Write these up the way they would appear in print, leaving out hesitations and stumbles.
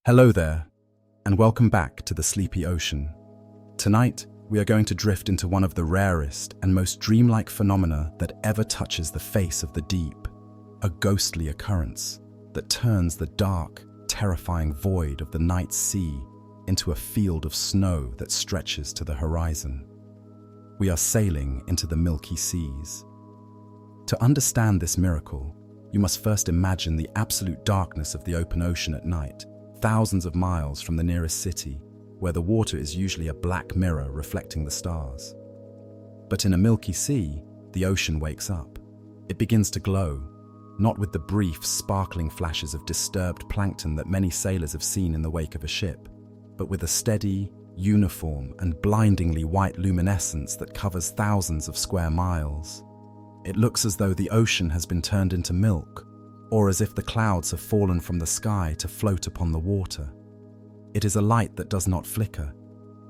Hello there, and welcome back to the sleepy ocean. Tonight, we are going to drift into one of the rarest and most dreamlike phenomena that ever touches the face of the deep, a ghostly occurrence that turns the dark, terrifying void of the night sea into a field of snow that stretches to the horizon. We are sailing into the Milky Seas. To understand this miracle, you must first imagine the absolute darkness of the open ocean at night, thousands of miles from the nearest city, where the water is usually a black mirror reflecting the stars. But in a Milky Sea, the ocean wakes up. It begins to glow, not with the brief, sparkling flashes of disturbed plankton that many sailors have seen in the wake of a ship, but with a steady, uniform, and blindingly white luminescence that covers thousands of square miles. It looks as though the ocean has been turned into milk, or as if the clouds have fallen from the sky to float upon the water. It is a light that does not flicker.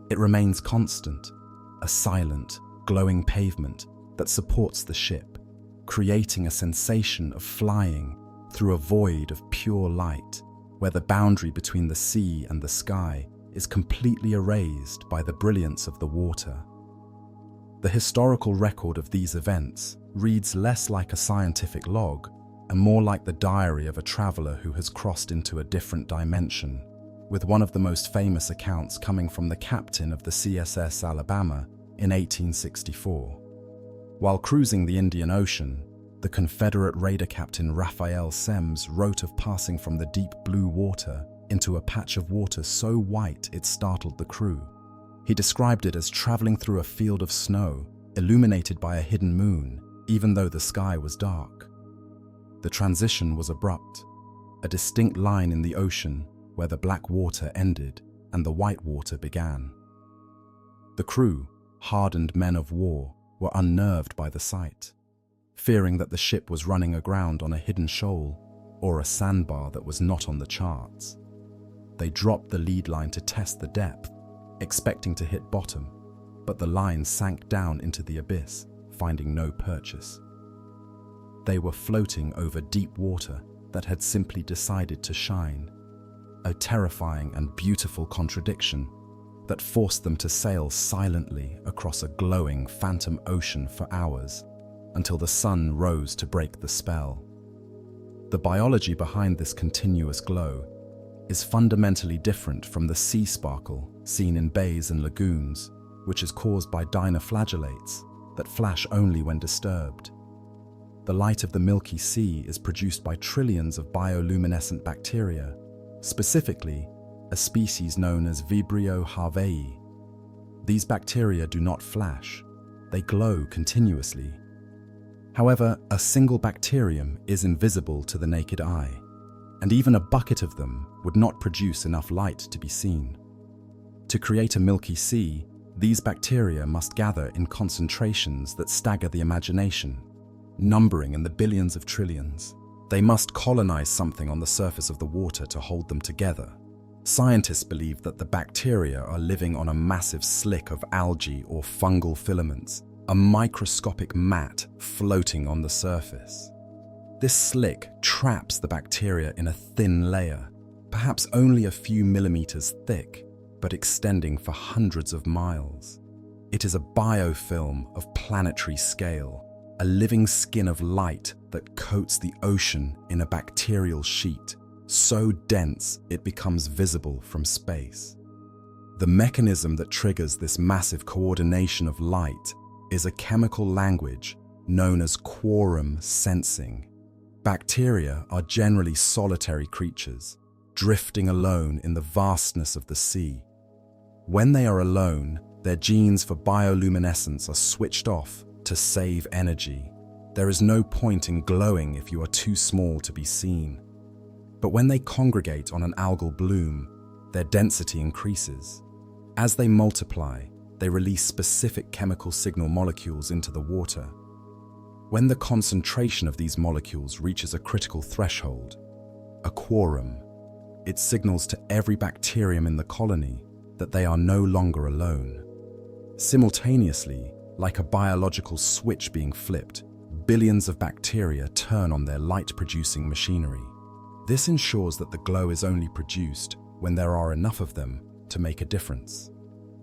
It remains constant, a silent, glowing pavement that supports the ship, creating a sensation of flying through a void of pure light, where the boundary between the sea and the sky is completely erased by the brilliance of the water. The historical record of these events reads less like a scientific log and more like the diary of a traveler who has crossed into a different dimension, with one of the most famous accounts coming from the captain of the CSS Alabama in 1864. While cruising the Indian Ocean, the Confederate raider Captain Raphael Semmes wrote of passing from the deep blue water into a patch of water so white it startled the crew. He described it as traveling through a field of snow, illuminated by a hidden moon, even though the sky was dark. The transition was abrupt, a distinct line in the ocean where the black water ended and the white water began. The crew, hardened men of war, were unnerved by the sight, fearing that the ship was running aground on a hidden shoal or a sandbar that was not on the charts. They dropped the lead line to test the depth, expecting to hit bottom, but the line sank down into the abyss, finding no purchase. They were floating over deep water that had simply decided to shine, a terrifying and beautiful contradiction that forced them to sail silently across a glowing phantom ocean for hours until the sun rose to break the spell. The biology behind this continuous glow is fundamentally different from the sea sparkle seen in bays and lagoons, which is caused by dinoflagellates that flash only when disturbed. The light of the Milky Sea is produced by trillions of bioluminescent bacteria, specifically a species known as Vibrio harveyi. These bacteria do not flash, they glow continuously. However, a single bacterium is invisible to the naked eye, and even a bucket of them would not produce enough light to be seen. To create a Milky Sea, these bacteria must gather in concentrations that stagger the imagination, numbering in the billions of trillions. They must colonize something on the surface of the water to hold them together. Scientists believe that the bacteria are living on a massive slick of algae or fungal filaments, a microscopic mat floating on the surface. This slick traps the bacteria in a thin layer, perhaps only a few millimeters thick, but extending for hundreds of miles. It is a biofilm of planetary scale, a living skin of light that coats the ocean in a bacterial sheet, so dense it becomes visible from space. The mechanism that triggers this massive coordination of light is a chemical language known as quorum sensing. Bacteria are generally solitary creatures, drifting alone in the vastness of the sea. When they are alone, their genes for bioluminescence are switched off to save energy. There is no point in glowing if you are too small to be seen. But when they congregate on an algal bloom, their density increases. As they multiply, they release specific chemical signal molecules into the water. When the concentration of these molecules reaches a critical threshold, a quorum, it signals to every bacterium in the colony that they are no longer alone. Simultaneously, like a biological switch being flipped, billions of bacteria turn on their light-producing machinery. This ensures that the glow is only produced when there are enough of them to make a difference.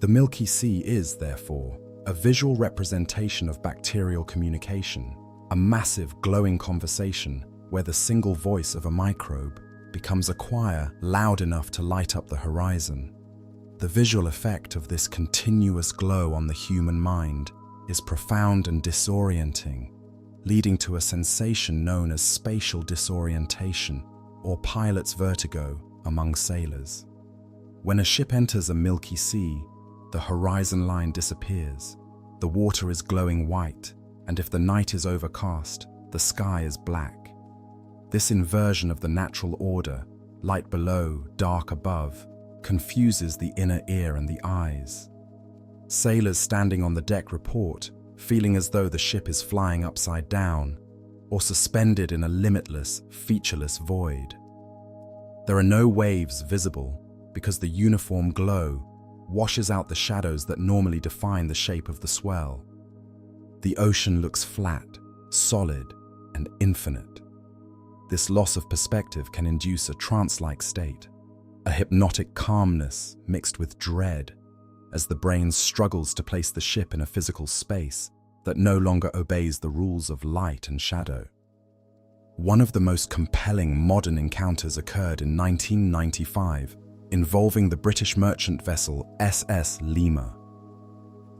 The Milky Sea is, therefore, a visual representation of bacterial communication, a massive glowing conversation where the single voice of a microbe becomes a choir loud enough to light up the horizon. The visual effect of this continuous glow on the human mind is profound and disorienting, leading to a sensation known as spatial disorientation or pilot's vertigo among sailors. When a ship enters a Milky Sea, the horizon line disappears, the water is glowing white, and if the night is overcast, the sky is black. This inversion of the natural order, light below, dark above, confuses the inner ear and the eyes. Sailors standing on the deck report, feeling as though the ship is flying upside down or suspended in a limitless, featureless void. There are no waves visible because the uniform glow washes out the shadows that normally define the shape of the swell. The ocean looks flat, solid, and infinite. This loss of perspective can induce a trance-like state, a hypnotic calmness mixed with dread, as the brain struggles to place the ship in a physical space that no longer obeys the rules of light and shadow. One of the most compelling modern encounters occurred in 1995, involving the British merchant vessel SS Lima.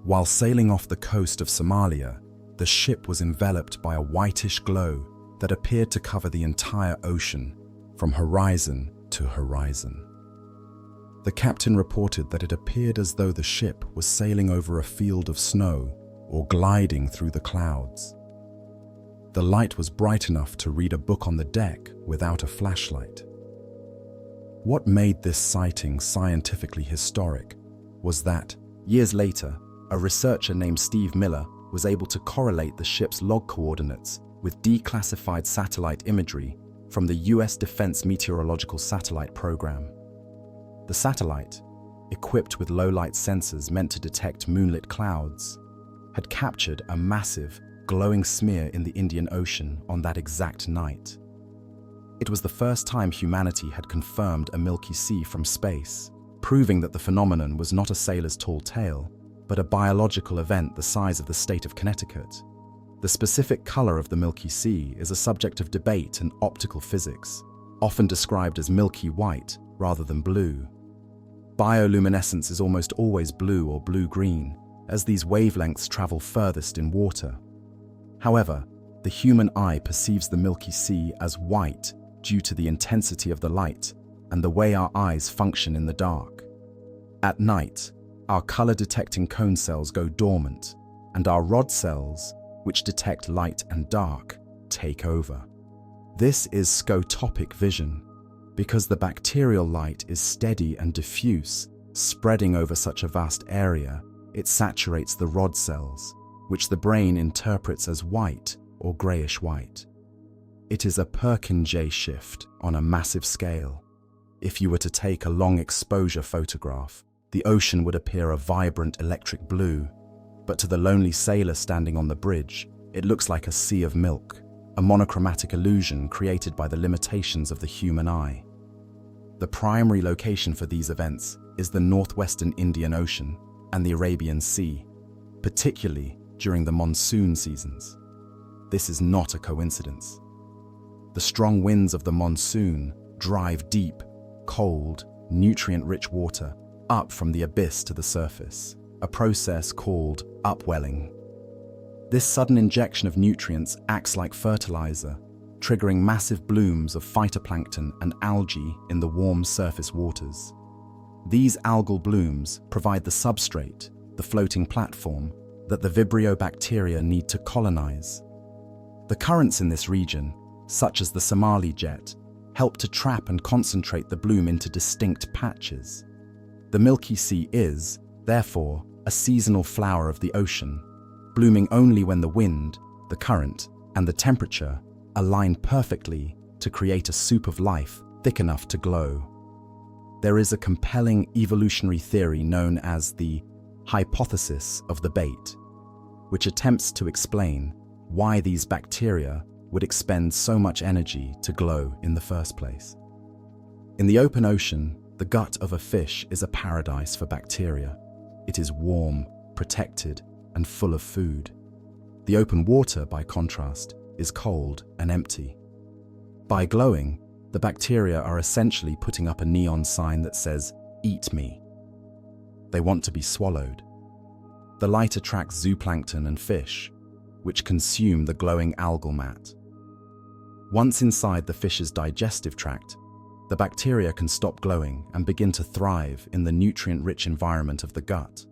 While sailing off the coast of Somalia, the ship was enveloped by a whitish glow that appeared to cover the entire ocean, from horizon to horizon. The captain reported that it appeared as though the ship was sailing over a field of snow or gliding through the clouds. The light was bright enough to read a book on the deck without a flashlight. What made this sighting scientifically historic was that, years later, a researcher named Steve Miller was able to correlate the ship's log coordinates with declassified satellite imagery from the US Defense Meteorological Satellite Program. The satellite, equipped with low-light sensors meant to detect moonlit clouds, had captured a massive, glowing smear in the Indian Ocean on that exact night. It was the first time humanity had confirmed a Milky Sea from space, proving that the phenomenon was not a sailor's tall tale, but a biological event the size of the state of Connecticut. The specific color of the Milky Sea is a subject of debate in optical physics, often described as milky white rather than blue. Bioluminescence is almost always blue or blue-green, as these wavelengths travel furthest in water. However, the human eye perceives the Milky Sea as white due to the intensity of the light and the way our eyes function in the dark. At night, our color-detecting cone cells go dormant, and our rod cells, which detect light and dark, take over. This is scotopic vision, because the bacterial light is steady and diffuse, spreading over such a vast area, it saturates the rod cells, which the brain interprets as white or grayish-white. It is a Purkinje shift on a massive scale. If you were to take a long exposure photograph, the ocean would appear a vibrant electric blue, but to the lonely sailor standing on the bridge, it looks like a sea of milk, a monochromatic illusion created by the limitations of the human eye. The primary location for these events is the northwestern Indian Ocean and the Arabian Sea, particularly during the monsoon seasons. This is not a coincidence. The strong winds of the monsoon drive deep, cold, nutrient-rich water up from the abyss to the surface, a process called upwelling. This sudden injection of nutrients acts like fertilizer, triggering massive blooms of phytoplankton and algae in the warm surface waters. These algal blooms provide the substrate, the floating platform, that the Vibrio bacteria need to colonize. The currents in this region, such as the Somali jet, help to trap and concentrate the bloom into distinct patches. The Milky Sea is, therefore, a seasonal flower of the ocean, blooming only when the wind, the current, and the temperature align perfectly to create a soup of life thick enough to glow. There is a compelling evolutionary theory known as the hypothesis of the bait, which attempts to explain why these bacteria would expend so much energy to glow in the first place. In the open ocean, The gut of a fish is a paradise for bacteria. It is warm, protected, and full of food. The open water, by contrast, is cold and empty. By glowing, the bacteria are essentially putting up a neon sign that says, "Eat me." They want to be swallowed. The light attracts zooplankton and fish, which consume the glowing algal mat. Once inside the fish's digestive tract, the bacteria can stop glowing and begin to thrive in the nutrient-rich environment of the gut.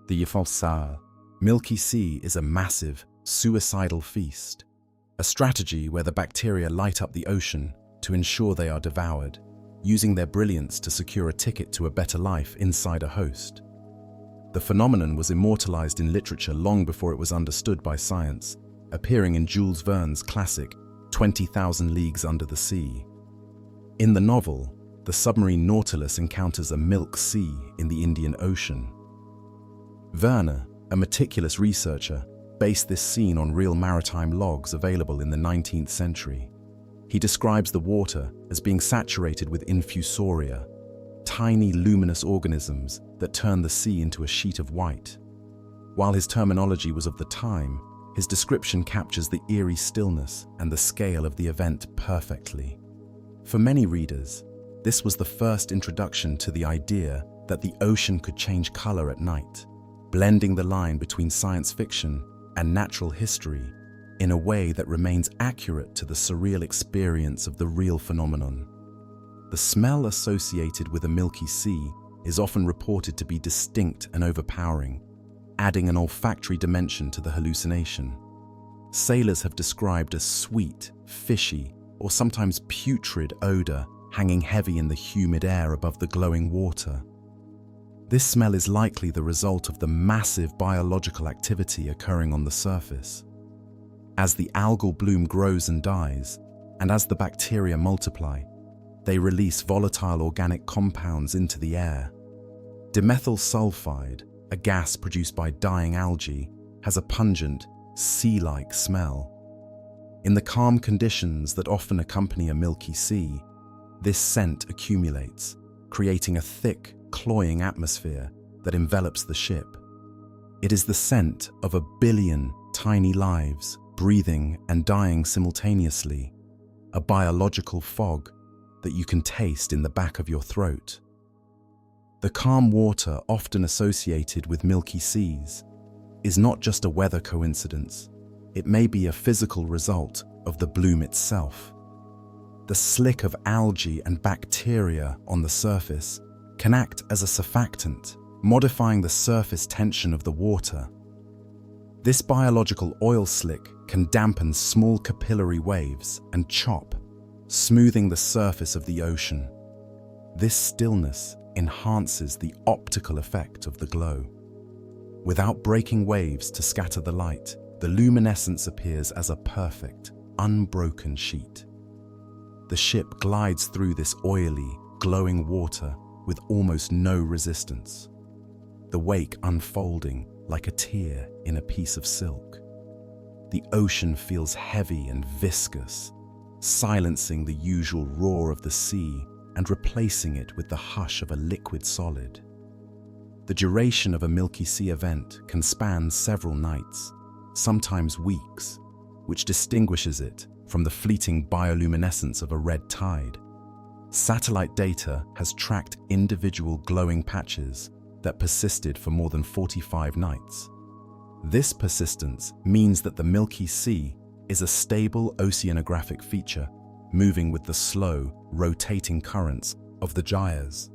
The Milky Sea is a massive, suicidal feast, a strategy where the bacteria light up the ocean to ensure they are devoured, using their brilliance to secure a ticket to a better life inside a host. The phenomenon was immortalized in literature long before it was understood by science, appearing in Jules Verne's classic 20,000 Leagues Under the Sea. In the novel, the submarine Nautilus encounters a milk sea in the Indian Ocean. Verne, a meticulous researcher, based this scene on real maritime logs available in the 19th century. He describes the water as being saturated with infusoria, tiny luminous organisms that turn the sea into a sheet of white. While his terminology was of the time, his description captures the eerie stillness and the scale of the event perfectly. For many readers, this was the first introduction to the idea that the ocean could change color at night, blending the line between science fiction and natural history in a way that remains accurate to the surreal experience of the real phenomenon. The smell associated with a Milky Sea is often reported to be distinct and overpowering, adding an olfactory dimension to the hallucination. Sailors have described a sweet, fishy, or sometimes putrid odor hanging heavy in the humid air above the glowing water. This smell is likely the result of the massive biological activity occurring on the surface. As the algal bloom grows and dies, and as the bacteria multiply, they release volatile organic compounds into the air. Dimethyl sulfide, a gas produced by dying algae, has a pungent, sea-like smell. In the calm conditions that often accompany a Milky Sea, this scent accumulates, creating a thick, cloying atmosphere that envelops the ship. It is the scent of 1 billion tiny lives breathing and dying simultaneously, a biological fog that you can taste in the back of your throat. The calm water often associated with Milky Seas is not just a weather coincidence. It may be a physical result of the bloom itself. The slick of algae and bacteria on the surface can act as a surfactant, modifying the surface tension of the water. This biological oil slick can dampen small capillary waves and chop, smoothing the surface of the ocean. This stillness enhances the optical effect of the glow. Without breaking waves to scatter the light, the luminescence appears as a perfect, unbroken sheet. The ship glides through this oily, glowing water with almost no resistance, the wake unfolding like a tear in a piece of silk. The ocean feels heavy and viscous, silencing the usual roar of the sea and replacing it with the hush of a liquid solid. The duration of a Milky Sea event can span several nights, sometimes weeks, which distinguishes it from the fleeting bioluminescence of a red tide. Satellite data has tracked individual glowing patches that persisted for more than 45 nights. This persistence means that the Milky Sea is a stable oceanographic feature, moving with the slow, rotating currents of the gyres.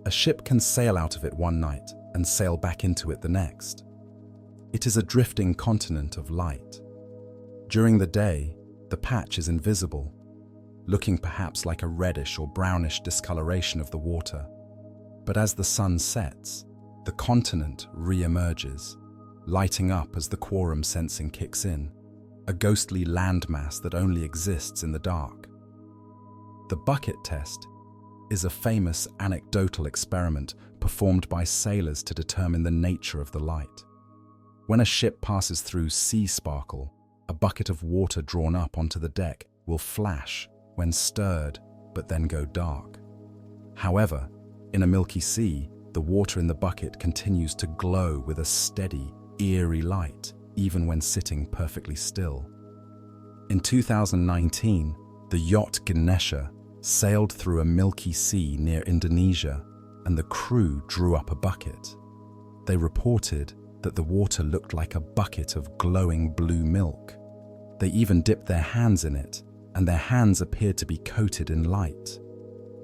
A ship can sail out of it one night and sail back into it the next. It is a drifting continent of light. During the day, the patch is invisible, looking perhaps like a reddish or brownish discoloration of the water. But as the sun sets, the continent re-emerges, lighting up as the quorum sensing kicks in, a ghostly landmass that only exists in the dark. The bucket test is a famous anecdotal experiment performed by sailors to determine the nature of the light. When a ship passes through sea sparkle, a bucket of water drawn up onto the deck will flash when stirred, but then go dark. However, in a Milky Sea, the water in the bucket continues to glow with a steady, eerie light, even when sitting perfectly still. In 2019, the yacht Ganesha sailed through a Milky Sea near Indonesia, and the crew drew up a bucket. They reported that the water looked like a bucket of glowing blue milk. They even dipped their hands in it, and their hands appeared to be coated in light.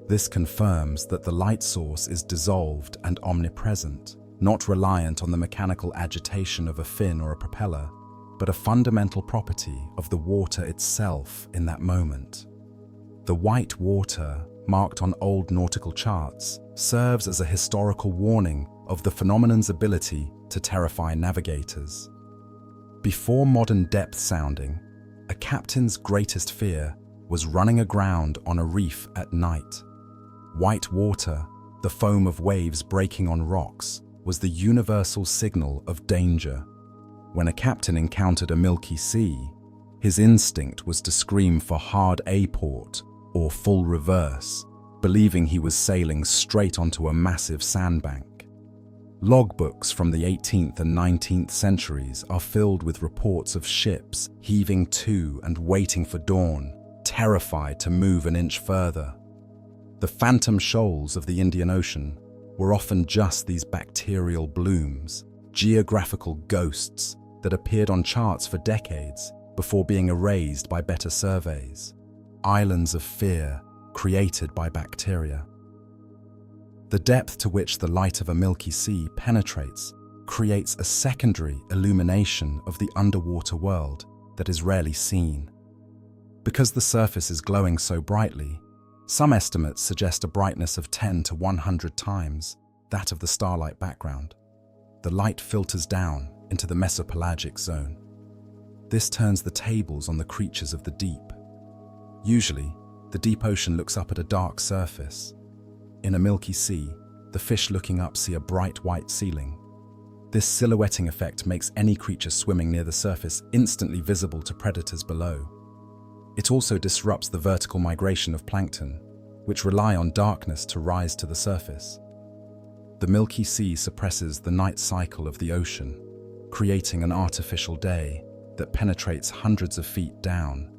This confirms that the light source is dissolved and omnipresent, not reliant on the mechanical agitation of a fin or a propeller, but a fundamental property of the water itself in that moment. The white water, marked on old nautical charts, serves as a historical warning of the phenomenon's ability to terrify navigators. Before modern depth sounding, a captain's greatest fear was running aground on a reef at night. White water, the foam of waves breaking on rocks, was the universal signal of danger. When a captain encountered a Milky Sea, his instinct was to scream for hard A-port or full reverse, believing he was sailing straight onto a massive sandbank. Logbooks from the 18th and 19th centuries are filled with reports of ships heaving to and waiting for dawn, terrified to move an inch further. The phantom shoals of the Indian Ocean were often just these bacterial blooms, geographical ghosts that appeared on charts for decades before being erased by better surveys. Islands of fear created by bacteria. The depth to which the light of a Milky Sea penetrates creates a secondary illumination of the underwater world that is rarely seen. Because the surface is glowing so brightly, some estimates suggest a brightness of 10 to 100 times that of the starlight background. The light filters down into the mesopelagic zone. This turns the tables on the creatures of the deep. Usually, the deep ocean looks up at a dark surface. In a Milky Sea, the fish looking up see a bright white ceiling. This silhouetting effect makes any creature swimming near the surface instantly visible to predators below. It also disrupts the vertical migration of plankton, which rely on darkness to rise to the surface. The Milky Sea suppresses the night cycle of the ocean, creating an artificial day that penetrates hundreds of feet down,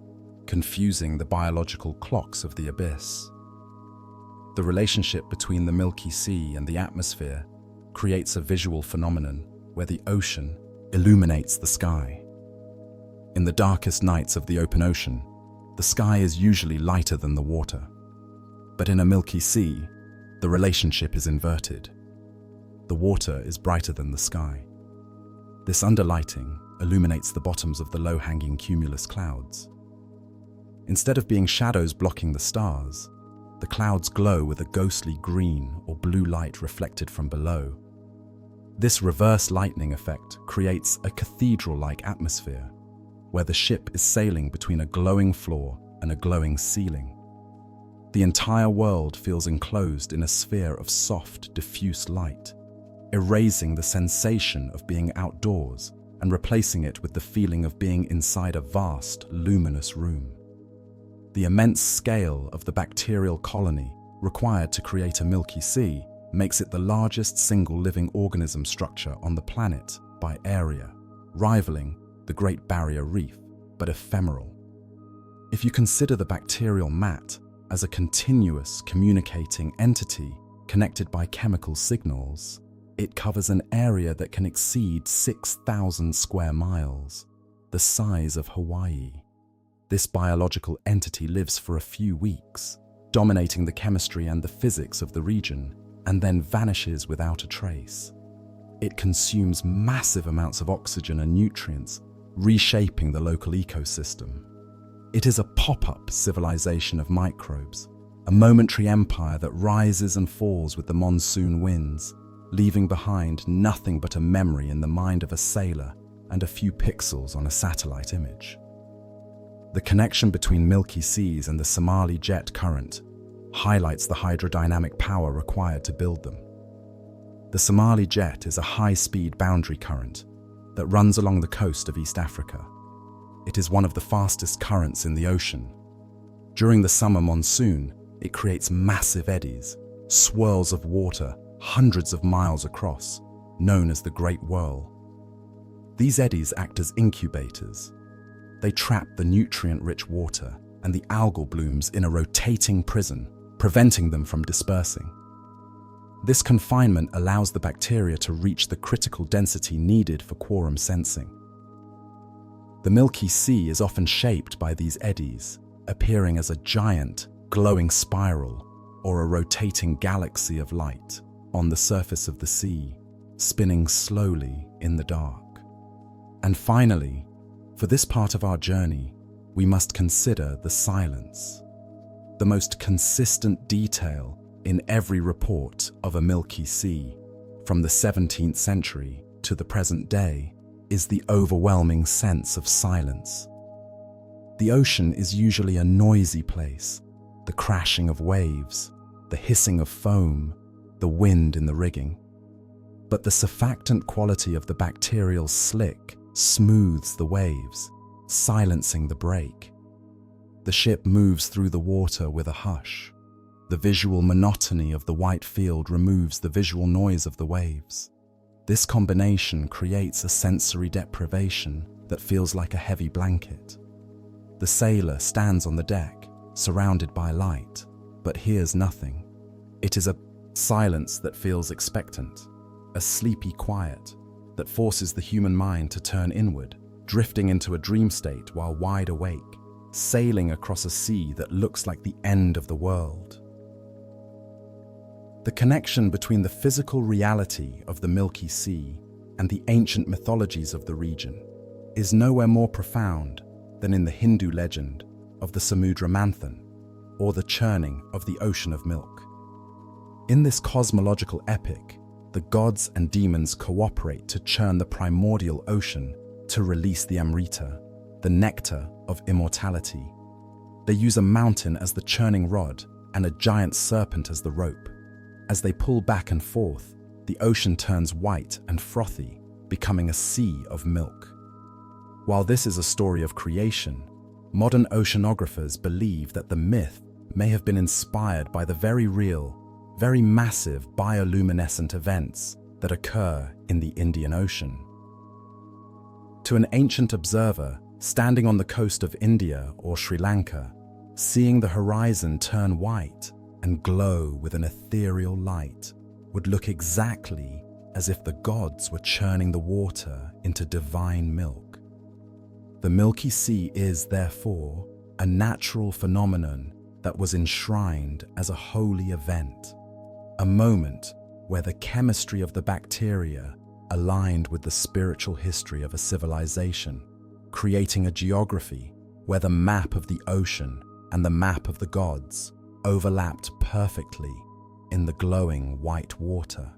confusing the biological clocks of the abyss. The relationship between the Milky Sea and the atmosphere creates a visual phenomenon where the ocean illuminates the sky. In the darkest nights of the open ocean, the sky is usually lighter than the water. But in a Milky Sea, the relationship is inverted. The water is brighter than the sky. This underlighting illuminates the bottoms of the low-hanging cumulus clouds. Instead of being shadows blocking the stars, the clouds glow with a ghostly green or blue light reflected from below. This reverse lightning effect creates a cathedral-like atmosphere, where the ship is sailing between a glowing floor and a glowing ceiling. The entire world feels enclosed in a sphere of soft, diffuse light, erasing the sensation of being outdoors and replacing it with the feeling of being inside a vast, luminous room. The immense scale of the bacterial colony required to create a Milky Sea makes it the largest single living organism structure on the planet by area, rivaling the Great Barrier Reef, but ephemeral. If you consider the bacterial mat as a continuous communicating entity connected by chemical signals, it covers an area that can exceed 6,000 square miles, the size of Hawaii. This biological entity lives for a few weeks, dominating the chemistry and the physics of the region, and then vanishes without a trace. It consumes massive amounts of oxygen and nutrients, reshaping the local ecosystem. It is a pop-up civilization of microbes, a momentary empire that rises and falls with the monsoon winds, leaving behind nothing but a memory in the mind of a sailor and a few pixels on a satellite image. The connection between Milky Seas and the Somali jet current highlights the hydrodynamic power required to build them. The Somali jet is a high-speed boundary current that runs along the coast of East Africa. It is one of the fastest currents in the ocean. During the summer monsoon, it creates massive eddies, swirls of water hundreds of miles across, known as the Great Whirl. These eddies act as incubators. They trap the nutrient-rich water and the algal blooms in a rotating prison, preventing them from dispersing. This confinement allows the bacteria to reach the critical density needed for quorum sensing. The Milky Sea is often shaped by these eddies, appearing as a giant, glowing spiral or a rotating galaxy of light on the surface of the sea, spinning slowly in the dark. And finally, for this part of our journey, we must consider the silence. The most consistent detail in every report of a Milky Sea, from the 17th century to the present day, is the overwhelming sense of silence. The ocean is usually a noisy place, the crashing of waves, the hissing of foam, the wind in the rigging. But the surfactant quality of the bacterial slick smooths the waves, silencing the break. The ship moves through the water with a hush. The visual monotony of the white field removes the visual noise of the waves. This combination creates a sensory deprivation that feels like a heavy blanket. The sailor stands on the deck, surrounded by light, but hears nothing. It is a silence that feels expectant, a sleepy quiet that forces the human mind to turn inward, drifting into a dream state while wide awake, sailing across a sea that looks like the end of the world. The connection between the physical reality of the Milky Sea and the ancient mythologies of the region is nowhere more profound than in the Hindu legend of the Samudra Manthan, or the churning of the ocean of milk. In this cosmological epic, the gods and demons cooperate to churn the primordial ocean to release the Amrita, the nectar of immortality. They use a mountain as the churning rod and a giant serpent as the rope. As they pull back and forth, the ocean turns white and frothy, becoming a sea of milk. While this is a story of creation, modern oceanographers believe that the myth may have been inspired by the very real, very massive bioluminescent events that occur in the Indian Ocean. To an ancient observer standing on the coast of India or Sri Lanka, seeing the horizon turn white and glow with an ethereal light would look exactly as if the gods were churning the water into divine milk. The Milky Sea is, therefore, a natural phenomenon that was enshrined as a holy event, a moment where the chemistry of the bacteria aligned with the spiritual history of a civilization, creating a geography where the map of the ocean and the map of the gods overlapped perfectly in the glowing white water.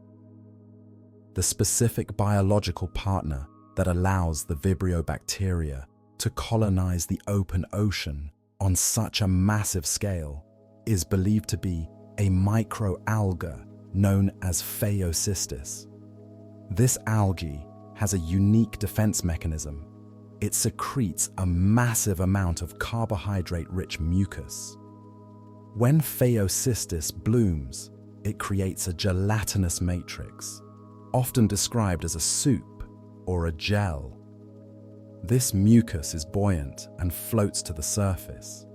The specific biological partner that allows the Vibrio bacteria to colonize the open ocean on such a massive scale is believed to be a microalga known as Phaeocystis. This algae has a unique defense mechanism. It secretes a massive amount of carbohydrate-rich mucus. When Phaeocystis blooms, it creates a gelatinous matrix, often described as a soup or a gel. This mucus is buoyant and floats to the surface.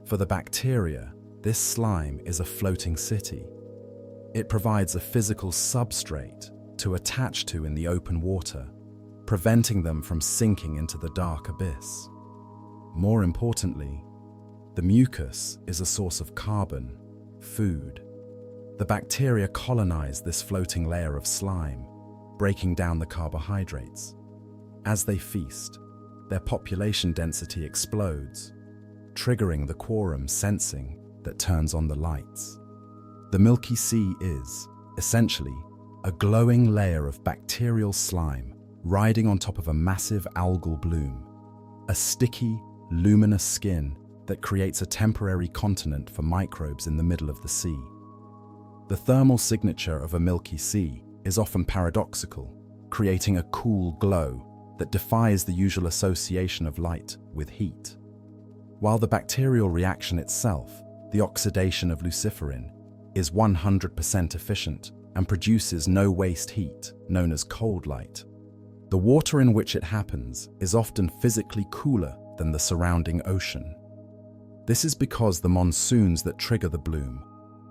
For the bacteria, this slime is a floating city. It provides a physical substrate to attach to in the open water, preventing them from sinking into the dark abyss. More importantly, the mucus is a source of carbon, food. The bacteria colonize this floating layer of slime, breaking down the carbohydrates. As they feast, their population density explodes, triggering the quorum sensing that turns on the lights. The Milky Sea is, essentially, a glowing layer of bacterial slime riding on top of a massive algal bloom, a sticky, luminous skin that creates a temporary continent for microbes in the middle of the sea. The thermal signature of a Milky Sea is often paradoxical, creating a cool glow that defies the usual association of light with heat. While the bacterial reaction itself, the oxidation of luciferin, is 100% efficient and produces no waste heat, known as cold light. The water in which it happens is often physically cooler than the surrounding ocean. This is because the monsoons that trigger the bloom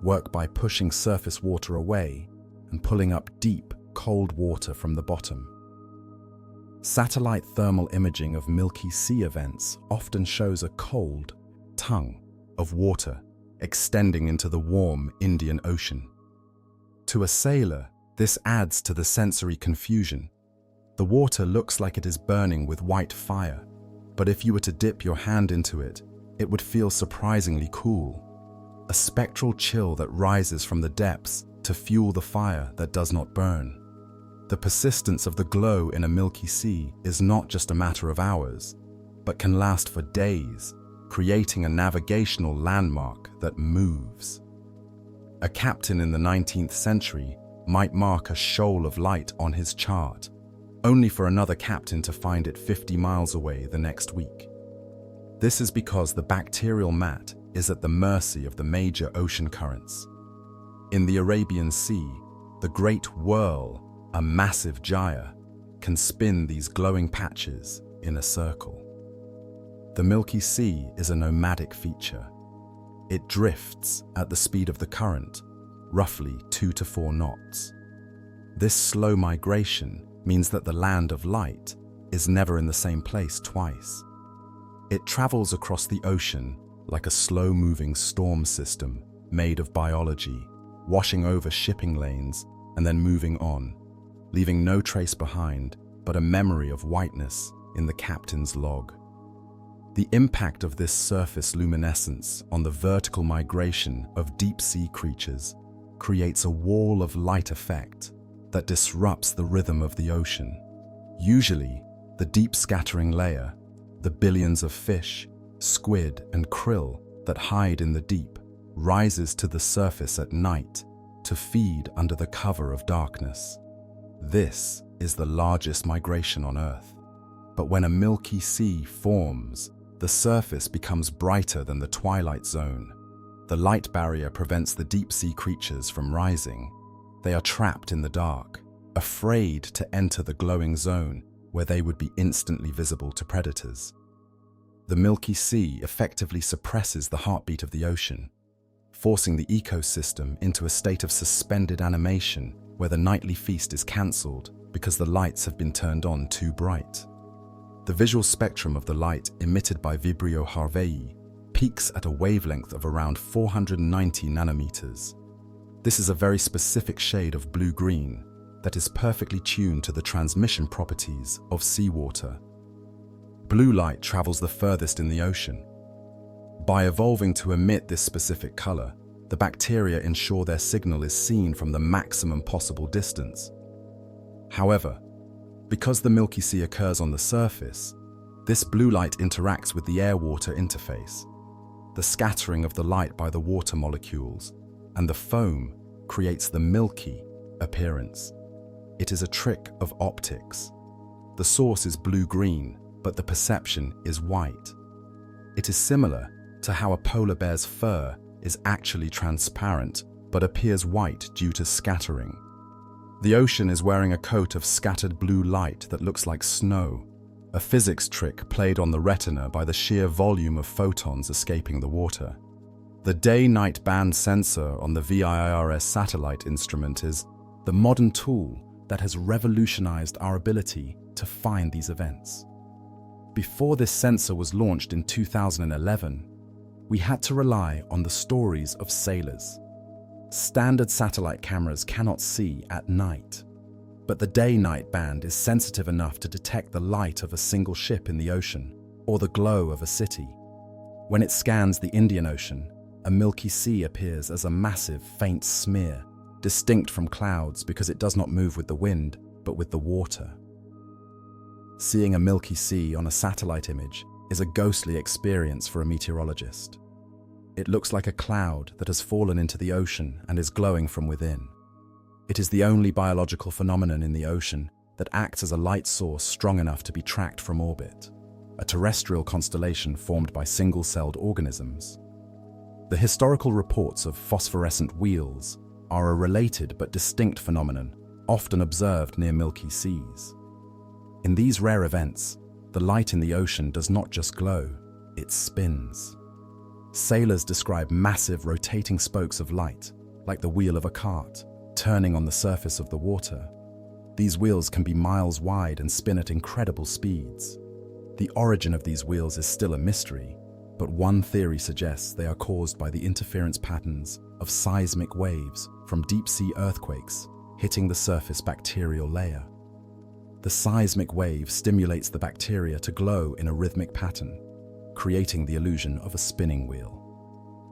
work by pushing surface water away and pulling up deep, cold water from the bottom. Satellite thermal imaging of Milky Sea events often shows a cold tongue of water extending into the warm Indian Ocean. To a sailor, this adds to the sensory confusion. The water looks like it is burning with white fire, but if you were to dip your hand into it, it would feel surprisingly cool. A spectral chill that rises from the depths to fuel the fire that does not burn. The persistence of the glow in a Milky Sea is not just a matter of hours, but can last for days, creating a navigational landmark that moves. A captain in the 19th century might mark a shoal of light on his chart, only for another captain to find it 50 miles away the next week. This is because the bacterial mat is at the mercy of the major ocean currents. In the Arabian Sea, the Great Whirl, a massive gyre, can spin these glowing patches in a circle. The Milky Sea is a nomadic feature. It drifts at the speed of the current, roughly 2 to 4 knots. This slow migration means that the land of light is never in the same place twice. It travels across the ocean like a slow-moving storm system made of biology, washing over shipping lanes and then moving on, leaving no trace behind but a memory of whiteness in the captain's log. The impact of this surface luminescence on the vertical migration of deep-sea creatures creates a wall of light effect that disrupts the rhythm of the ocean. Usually, the deep scattering layer, the billions of fish, squid, and krill that hide in the deep, rises to the surface at night to feed under the cover of darkness. This is the largest migration on Earth. But when a Milky Sea forms, the surface becomes brighter than the twilight zone. The light barrier prevents the deep-sea creatures from rising. They are trapped in the dark, afraid to enter the glowing zone where they would be instantly visible to predators. The Milky Sea effectively suppresses the heartbeat of the ocean, forcing the ecosystem into a state of suspended animation where the nightly feast is cancelled because the lights have been turned on too bright. The visual spectrum of the light emitted by Vibrio harveyi peaks at a wavelength of around 490 nanometers. This is a very specific shade of blue-green that is perfectly tuned to the transmission properties of seawater. Blue light travels the furthest in the ocean. By evolving to emit this specific color, the bacteria ensure their signal is seen from the maximum possible distance. However, because the Milky Sea occurs on the surface, this blue light interacts with the air-water interface. The scattering of the light by the water molecules and the foam creates the milky appearance. It is a trick of optics. The source is blue-green, but the perception is white. It is similar to how a polar bear's fur is actually transparent but appears white due to scattering. The ocean is wearing a coat of scattered blue light that looks like snow, a physics trick played on the retina by the sheer volume of photons escaping the water. The day-night band sensor on the VIRS satellite instrument is the modern tool that has revolutionized our ability to find these events. Before this sensor was launched in 2011, we had to rely on the stories of sailors. Standard satellite cameras cannot see at night, but the day-night band is sensitive enough to detect the light of a single ship in the ocean or the glow of a city. When it scans the Indian Ocean, a Milky Sea appears as a massive, faint smear, distinct from clouds because it does not move with the wind, but with the water. Seeing a Milky Sea on a satellite image is a ghostly experience for a meteorologist. It looks like a cloud that has fallen into the ocean and is glowing from within. It is the only biological phenomenon in the ocean that acts as a light source strong enough to be tracked from orbit, a terrestrial constellation formed by single-celled organisms. The historical reports of phosphorescent wheels are a related but distinct phenomenon, often observed near Milky Seas. In these rare events, the light in the ocean does not just glow, it spins. Sailors describe massive rotating spokes of light, like the wheel of a cart, turning on the surface of the water. These wheels can be miles wide and spin at incredible speeds. The origin of these wheels is still a mystery, but one theory suggests they are caused by the interference patterns of seismic waves from deep-sea earthquakes hitting the surface bacterial layer. The seismic wave stimulates the bacteria to glow in a rhythmic pattern, creating the illusion of a spinning wheel.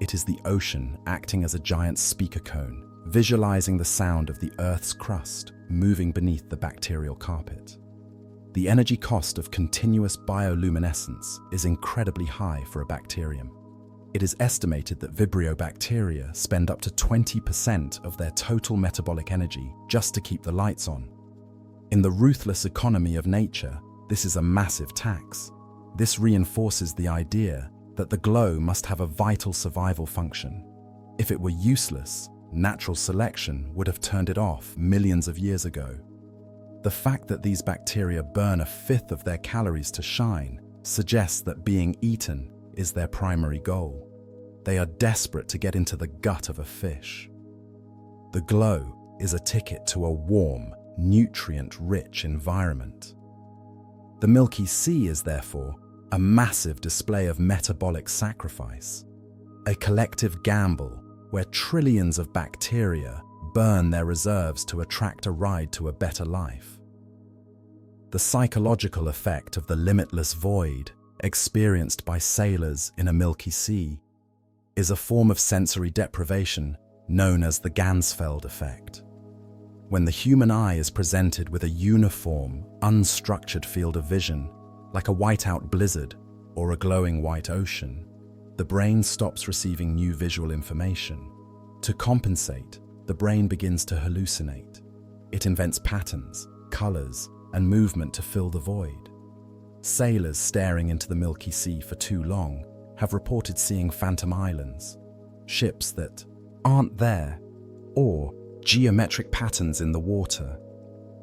It is the ocean acting as a giant speaker cone, visualizing the sound of the Earth's crust moving beneath the bacterial carpet. The energy cost of continuous bioluminescence is incredibly high for a bacterium. It is estimated that Vibrio bacteria spend up to 20% of their total metabolic energy just to keep the lights on. In the ruthless economy of nature, this is a massive tax. This reinforces the idea that the glow must have a vital survival function. If it were useless, natural selection would have turned it off millions of years ago. The fact that these bacteria burn a fifth of their calories to shine suggests that being eaten is their primary goal. They are desperate to get into the gut of a fish. The glow is a ticket to a warm, nutrient-rich environment. The Milky Sea is therefore a massive display of metabolic sacrifice, a collective gamble where trillions of bacteria burn their reserves to attract a ride to a better life. The psychological effect of the limitless void experienced by sailors in a Milky Sea is a form of sensory deprivation known as the Ganzfeld effect. When the human eye is presented with a uniform, unstructured field of vision, like a whiteout blizzard or a glowing white ocean, the brain stops receiving new visual information. To compensate, the brain begins to hallucinate. It invents patterns, colors, and movement to fill the void. Sailors staring into the Milky Sea for too long have reported seeing phantom islands, ships that aren't there, or geometric patterns in the water.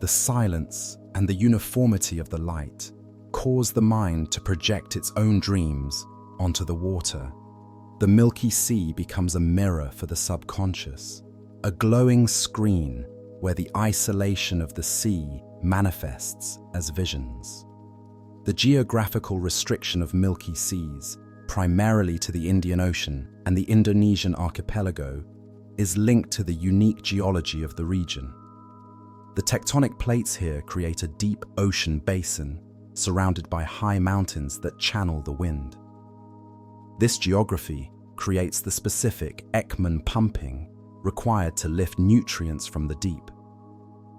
The silence and the uniformity of the light cause the mind to project its own dreams onto the water. The Milky Sea becomes a mirror for the subconscious, a glowing screen where the isolation of the sea manifests as visions. The geographical restriction of Milky Seas, primarily to the Indian Ocean and the Indonesian archipelago, is linked to the unique geology of the region. The tectonic plates here create a deep ocean basin surrounded by high mountains that channel the wind. This geography creates the specific Ekman pumping required to lift nutrients from the deep.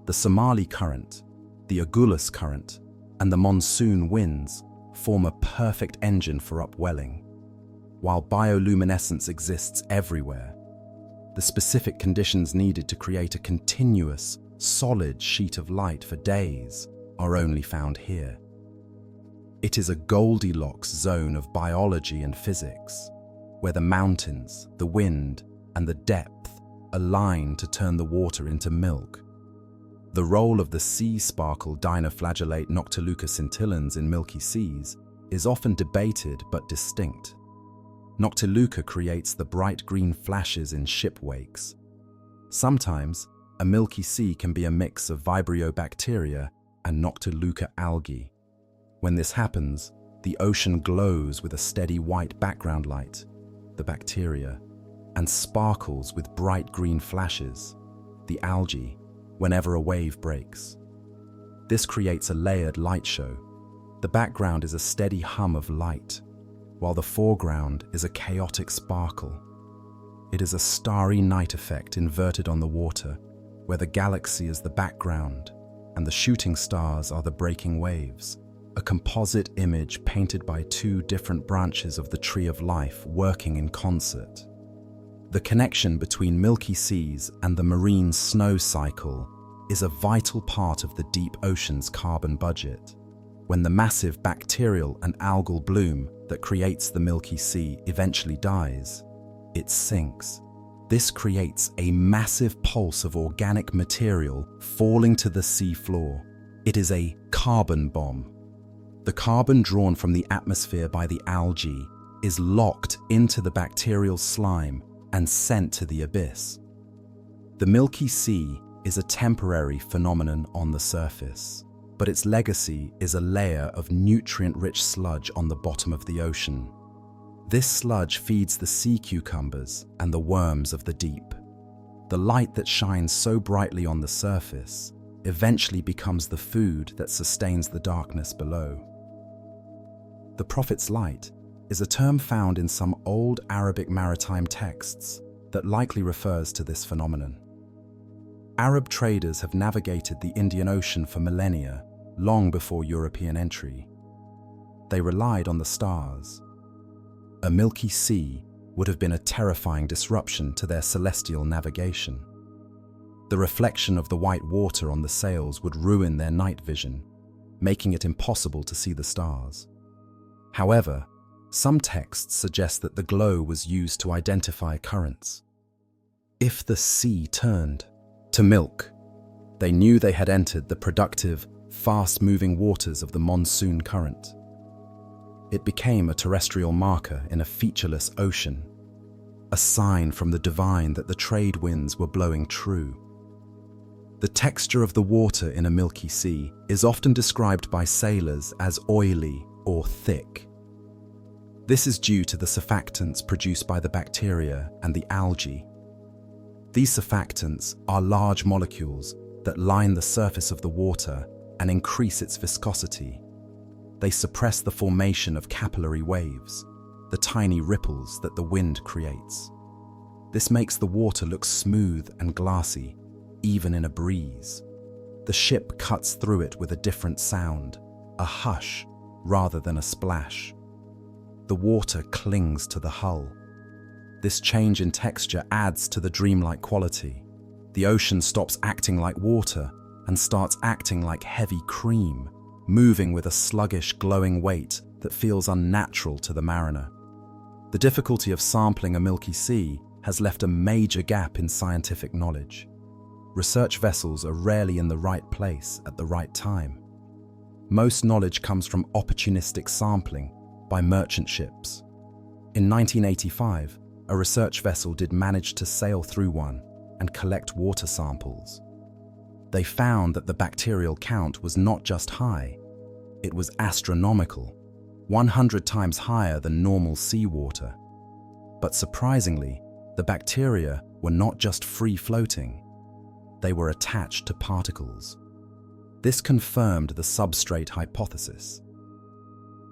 The Somali current, the Agulhas current, and the monsoon winds form a perfect engine for upwelling. While bioluminescence exists everywhere, the specific conditions needed to create a continuous, solid sheet of light for days are only found here. It is a Goldilocks zone of biology and physics, where the mountains, the wind, and the depth align to turn the water into milk. The role of the sea sparkle dinoflagellate Noctiluca scintillans in Milky Seas is often debated but distinct. Noctiluca creates the bright green flashes in ship wakes. Sometimes, a Milky Sea can be a mix of Vibrio bacteria and Noctiluca algae. When this happens, the ocean glows with a steady white background light, the bacteria, and sparkles with bright green flashes, the algae, whenever a wave breaks. This creates a layered light show. The background is a steady hum of light, while the foreground is a chaotic sparkle. It is a starry night effect inverted on the water, where the galaxy is the background and the shooting stars are the breaking waves, a composite image painted by two different branches of the tree of life working in concert. The connection between Milky Seas and the marine snow cycle is a vital part of the deep ocean's carbon budget. When the massive bacterial and algal bloom that creates the Milky Sea eventually dies, it sinks. This creates a massive pulse of organic material falling to the sea floor. It is a carbon bomb. The carbon drawn from the atmosphere by the algae is locked into the bacterial slime and sent to the abyss. The Milky Sea is a temporary phenomenon on the surface, but its legacy is a layer of nutrient-rich sludge on the bottom of the ocean. This sludge feeds the sea cucumbers and the worms of the deep. The light that shines so brightly on the surface eventually becomes the food that sustains the darkness below. The Prophet's light is a term found in some old Arabic maritime texts that likely refers to this phenomenon. Arab traders have navigated the Indian Ocean for millennia, long before European entry. They relied on the stars. A Milky Sea would have been a terrifying disruption to their celestial navigation. The reflection of the white water on the sails would ruin their night vision, making it impossible to see the stars. However, some texts suggest that the glow was used to identify currents. If the sea turned to milk, they knew they had entered the productive, fast-moving waters of the monsoon current. It became a terrestrial marker in a featureless ocean, a sign from the divine that the trade winds were blowing true. The texture of the water in a Milky Sea is often described by sailors as oily or thick. This is due to the surfactants produced by the bacteria and the algae. These surfactants are large molecules that line the surface of the water and increase its viscosity. They suppress the formation of capillary waves, the tiny ripples that the wind creates. This makes the water look smooth and glassy, even in a breeze. The ship cuts through it with a different sound, a hush rather than a splash. The water clings to the hull. This change in texture adds to the dreamlike quality. The ocean stops acting like water and starts acting like heavy cream, moving with a sluggish, glowing weight that feels unnatural to the mariner. The difficulty of sampling a Milky Sea has left a major gap in scientific knowledge. Research vessels are rarely in the right place at the right time. Most knowledge comes from opportunistic sampling by merchant ships. In 1985, a research vessel did manage to sail through one and collect water samples. They found that the bacterial count was not just high, it was astronomical, 100 times higher than normal seawater. But surprisingly, the bacteria were not just free-floating, they were attached to particles. This confirmed the substrate hypothesis.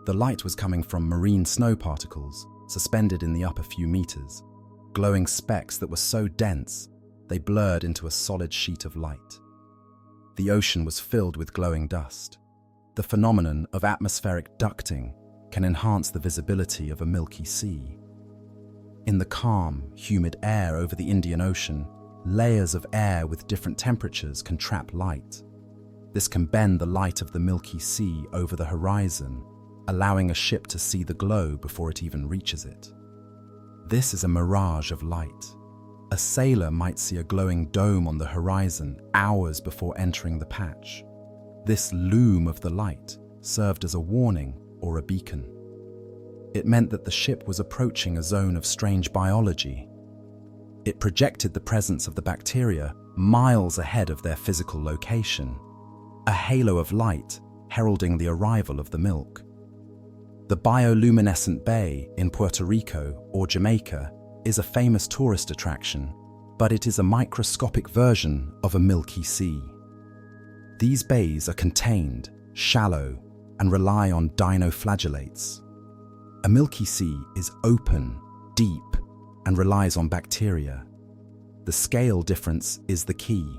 The light was coming from marine snow particles, suspended in the upper few meters, glowing specks that were so dense, they blurred into a solid sheet of light. The ocean was filled with glowing dust. The phenomenon of atmospheric ducting can enhance the visibility of a Milky Sea. In the calm, humid air over the Indian Ocean, layers of air with different temperatures can trap light. This can bend the light of the Milky Sea over the horizon, allowing a ship to see the glow before it even reaches it. This is a mirage of light. A sailor might see a glowing dome on the horizon hours before entering the patch. This loom of the light served as a warning or a beacon. It meant that the ship was approaching a zone of strange biology. It projected the presence of the bacteria miles ahead of their physical location, a halo of light heralding the arrival of the milk. The bioluminescent bay in Puerto Rico or Jamaica is a famous tourist attraction, but it is a microscopic version of a Milky Sea. These bays are contained, shallow, and rely on dinoflagellates. A Milky Sea is open, deep, and relies on bacteria. The scale difference is the key.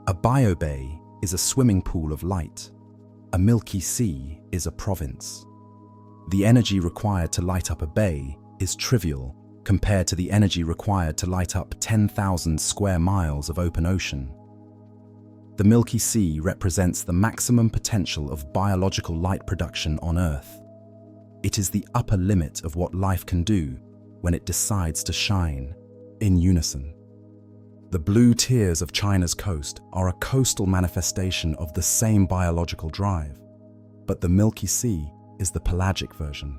A biobay is a swimming pool of light. A Milky Sea is a province. The energy required to light up a bay is trivial compared to the energy required to light up 10,000 square miles of open ocean. The Milky Sea represents the maximum potential of biological light production on Earth. It is the upper limit of what life can do, when it decides to shine in unison. The blue tiers of China's coast are a coastal manifestation of the same biological drive, but the Milky Sea is the pelagic version.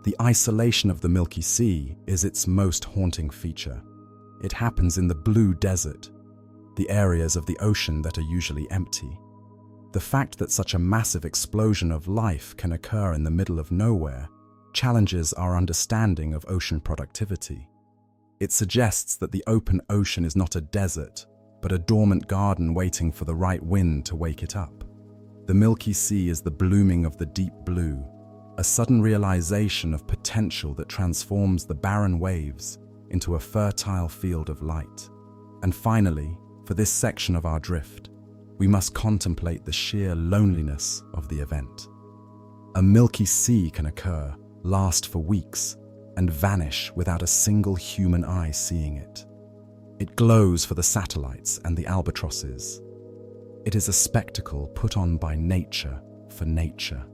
The isolation of the Milky Sea is its most haunting feature. It happens in the blue desert, the areas of the ocean that are usually empty. The fact that such a massive explosion of life can occur in the middle of nowhere challenges our understanding of ocean productivity. It suggests that the open ocean is not a desert, but a dormant garden waiting for the right wind to wake it up. The Milky Sea is the blooming of the deep blue, a sudden realization of potential that transforms the barren waves into a fertile field of light. And finally, for this section of our drift, we must contemplate the sheer loneliness of the event. A Milky Sea can occur, last for weeks, and vanish without a single human eye seeing it. It glows for the satellites and the albatrosses. It is a spectacle put on by nature for nature.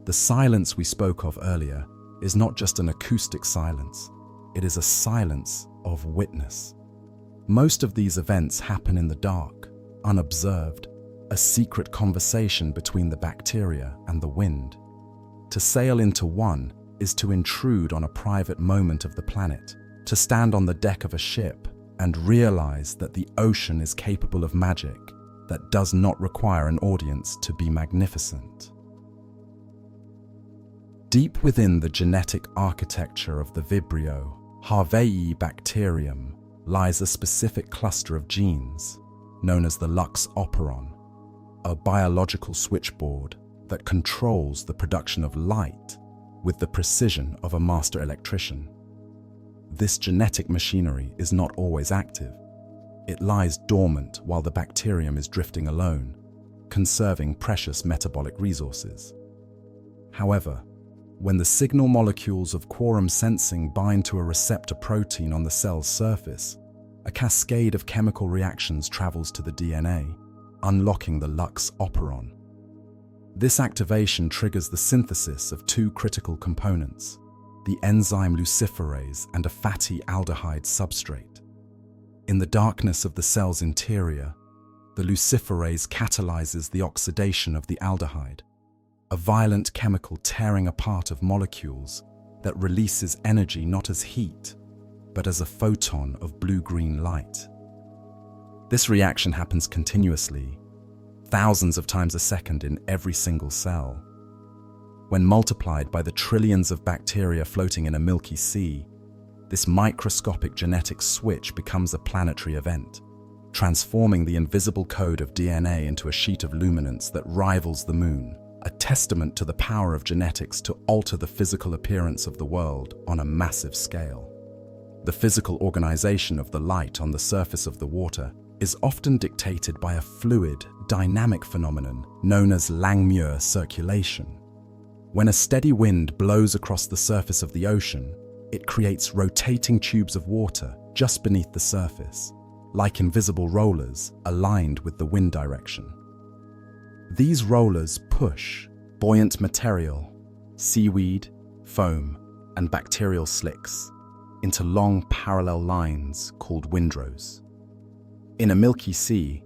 The silence we spoke of earlier is not just an acoustic silence, it is a silence of witness. Most of these events happen in the dark, unobserved, a secret conversation between the bacteria and the wind. To sail into one is to intrude on a private moment of the planet, to stand on the deck of a ship and realize that the ocean is capable of magic that does not require an audience to be magnificent. Deep within the genetic architecture of the Vibrio, harveyi bacterium lies a specific cluster of genes, known as the lux operon, a biological switchboard that controls the production of light with the precision of a master electrician. This genetic machinery is not always active. It lies dormant while the bacterium is drifting alone, conserving precious metabolic resources. However, when the signal molecules of quorum sensing bind to a receptor protein on the cell's surface, a cascade of chemical reactions travels to the DNA, unlocking the lux operon. This activation triggers the synthesis of two critical components, the enzyme luciferase and a fatty aldehyde substrate. In the darkness of the cell's interior, the luciferase catalyzes the oxidation of the aldehyde, a violent chemical tearing apart of molecules that releases energy not as heat, but as a photon of blue-green light. This reaction happens continuously, thousands of times a second in every single cell. When multiplied by the trillions of bacteria floating in a Milky Sea, this microscopic genetic switch becomes a planetary event, transforming the invisible code of DNA into a sheet of luminance that rivals the moon, a testament to the power of genetics to alter the physical appearance of the world on a massive scale. The physical organization of the light on the surface of the water is often dictated by a fluid, dynamic phenomenon known as Langmuir circulation. When a steady wind blows across the surface of the ocean, it creates rotating tubes of water just beneath the surface, like invisible rollers aligned with the wind direction. These rollers push buoyant material, seaweed, foam, and bacterial slicks into long parallel lines called windrows. In a Milky Sea,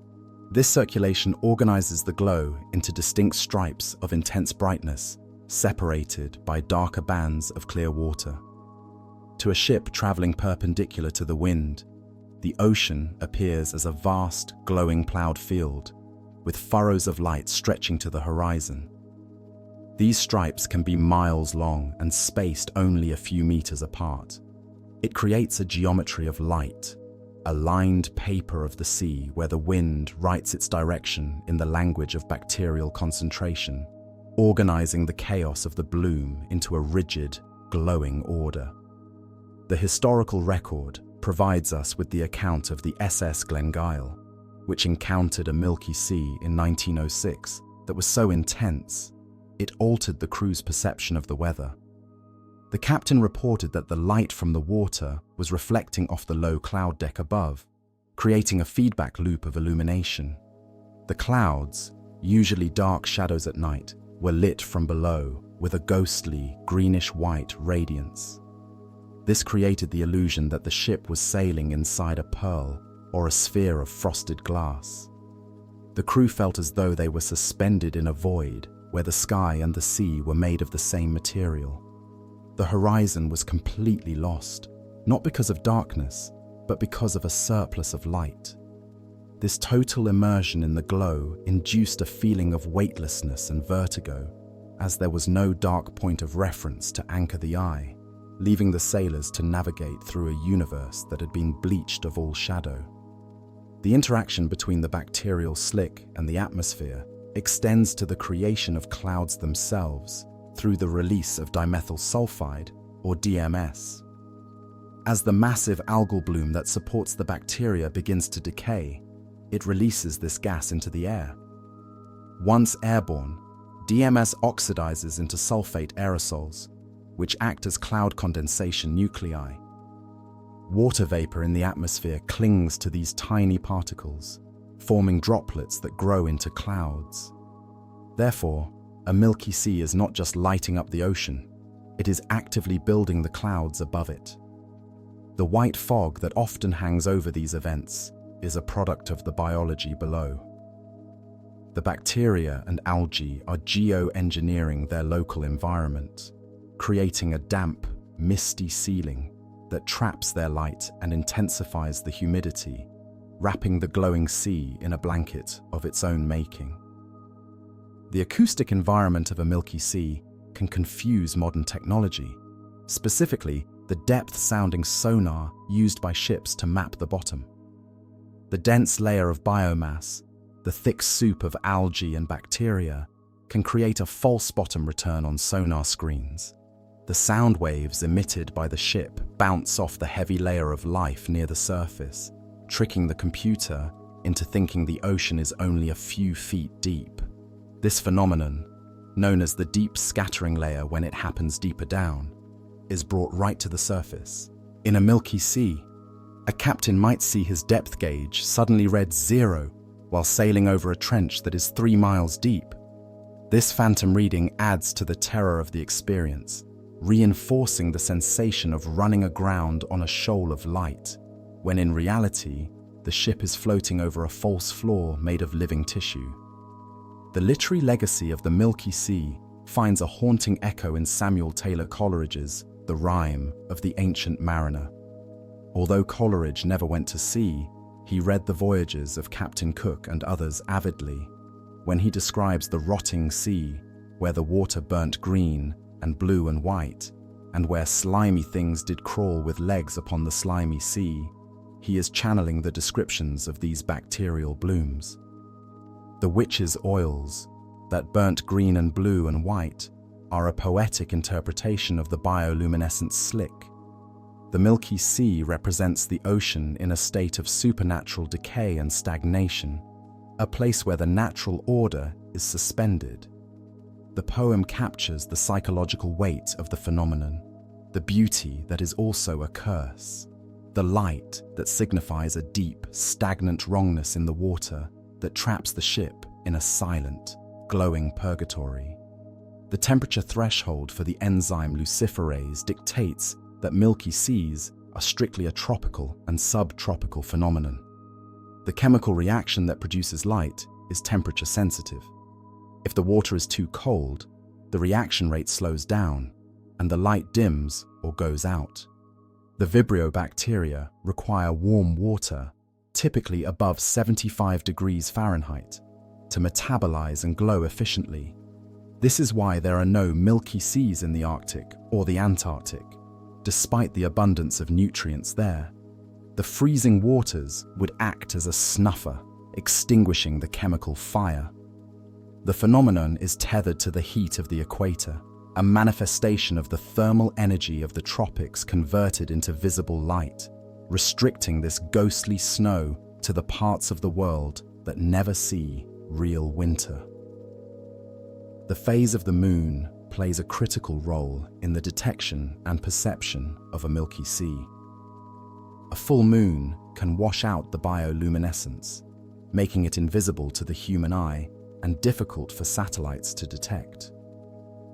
this circulation organizes the glow into distinct stripes of intense brightness, separated by darker bands of clear water. To a ship traveling perpendicular to the wind, the ocean appears as a vast, glowing plowed field, with furrows of light stretching to the horizon. These stripes can be miles long and spaced only a few meters apart. It creates a geometry of light, a lined paper of the sea where the wind writes its direction in the language of bacterial concentration, organizing the chaos of the bloom into a rigid, glowing order. The historical record provides us with the account of the SS Glengyle, which encountered a Milky Sea in 1906 that was so intense, it altered the crew's perception of the weather. The captain reported that the light from the water was reflecting off the low cloud deck above, creating a feedback loop of illumination. The clouds, usually dark shadows at night, were lit from below with a ghostly, greenish-white radiance. This created the illusion that the ship was sailing inside a pearl or a sphere of frosted glass. The crew felt as though they were suspended in a void where the sky and the sea were made of the same material. The horizon was completely lost, not because of darkness, but because of a surplus of light. This total immersion in the glow induced a feeling of weightlessness and vertigo, as there was no dark point of reference to anchor the eye, leaving the sailors to navigate through a universe that had been bleached of all shadow. The interaction between the bacterial slick and the atmosphere extends to the creation of clouds themselves through the release of dimethyl sulfide, or DMS. As the massive algal bloom that supports the bacteria begins to decay, it releases this gas into the air. Once airborne, DMS oxidizes into sulfate aerosols, which act as cloud condensation nuclei. Water vapor in the atmosphere clings to these tiny particles, forming droplets that grow into clouds. Therefore, a Milky Sea is not just lighting up the ocean, it is actively building the clouds above it. The white fog that often hangs over these events is a product of the biology below. The bacteria and algae are geoengineering their local environment, creating a damp, misty ceiling that traps their light and intensifies the humidity, wrapping the glowing sea in a blanket of its own making. The acoustic environment of a Milky Sea can confuse modern technology, specifically the depth-sounding sonar used by ships to map the bottom. The dense layer of biomass, the thick soup of algae and bacteria, can create a false bottom return on sonar screens. The sound waves emitted by the ship bounce off the heavy layer of life near the surface, tricking the computer into thinking the ocean is only a few feet deep. This phenomenon, known as the deep scattering layer when it happens deeper down, is brought right to the surface. In a Milky Sea, a captain might see his depth gauge suddenly read 0 while sailing over a trench that is 3 miles deep. This phantom reading adds to the terror of the experience, reinforcing the sensation of running aground on a shoal of light, when in reality, the ship is floating over a false floor made of living tissue. The literary legacy of the Milky Sea finds a haunting echo in Samuel Taylor Coleridge's The Rime of the Ancient Mariner. Although Coleridge never went to sea, he read the voyages of Captain Cook and others avidly. When he describes the rotting sea, where the water burnt green and blue and white, and where slimy things did crawl with legs upon the slimy sea, he is channeling the descriptions of these bacterial blooms. The witches' oils, that burnt green and blue and white, are a poetic interpretation of the bioluminescent slick. The Milky Sea represents the ocean in a state of supernatural decay and stagnation, a place where the natural order is suspended. The poem captures the psychological weight of the phenomenon, the beauty that is also a curse, the light that signifies a deep, stagnant wrongness in the water that traps the ship in a silent, glowing purgatory. The temperature threshold for the enzyme luciferase dictates that Milky Seas are strictly a tropical and subtropical phenomenon. The chemical reaction that produces light is temperature sensitive. If the water is too cold, the reaction rate slows down and the light dims or goes out. The Vibrio bacteria require warm water, typically above 75 degrees Fahrenheit, to metabolize and glow efficiently. This is why there are no Milky Seas in the Arctic or the Antarctic, despite the abundance of nutrients there. The freezing waters would act as a snuffer, extinguishing the chemical fire. The phenomenon is tethered to the heat of the equator, a manifestation of the thermal energy of the tropics converted into visible light, restricting this ghostly snow to the parts of the world that never see real winter. The phase of the moon plays a critical role in the detection and perception of a Milky Sea. A full moon can wash out the bioluminescence, making it invisible to the human eye and difficult for satellites to detect.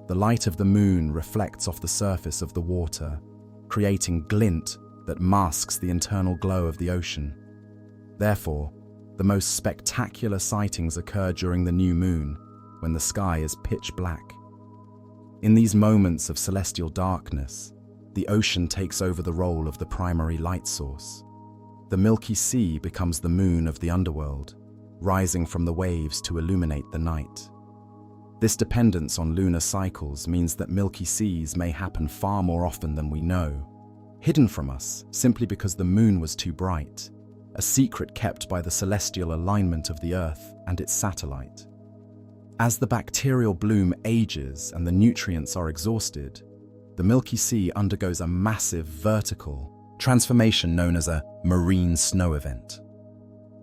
The light of the moon reflects off the surface of the water, creating glint that masks the internal glow of the ocean. Therefore, the most spectacular sightings occur during the new moon, when the sky is pitch black. In these moments of celestial darkness, the ocean takes over the role of the primary light source. The Milky Sea becomes the moon of the underworld, rising from the waves to illuminate the night. This dependence on lunar cycles means that Milky Seas may happen far more often than we know, hidden from us simply because the moon was too bright, a secret kept by the celestial alignment of the Earth and its satellite. As the bacterial bloom ages and the nutrients are exhausted, the Milky Sea undergoes a massive vertical transformation known as a marine snow event.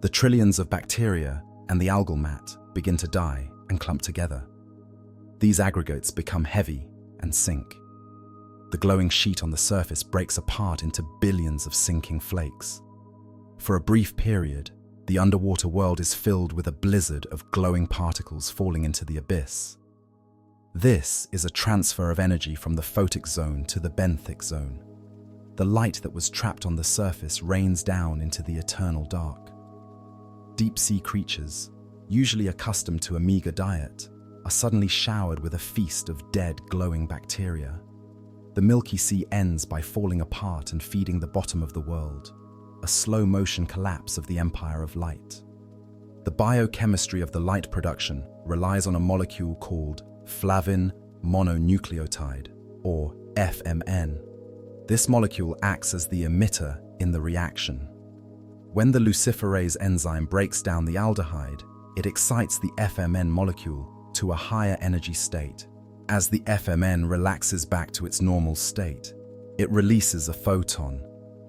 The trillions of bacteria and the algal mat begin to die and clump together. These aggregates become heavy and sink. The glowing sheet on the surface breaks apart into billions of sinking flakes. For a brief period, the underwater world is filled with a blizzard of glowing particles falling into the abyss. This is a transfer of energy from the photic zone to the benthic zone. The light that was trapped on the surface rains down into the eternal dark. Deep-sea creatures, usually accustomed to a meager diet, are suddenly showered with a feast of dead, glowing bacteria. The Milky Sea ends by falling apart and feeding the bottom of the world, a slow-motion collapse of the empire of light. The biochemistry of the light production relies on a molecule called flavin mononucleotide, or FMN. This molecule acts as the emitter in the reaction. When the luciferase enzyme breaks down the aldehyde, it excites the FMN molecule to a higher energy state. As the FMN relaxes back to its normal state, it releases a photon.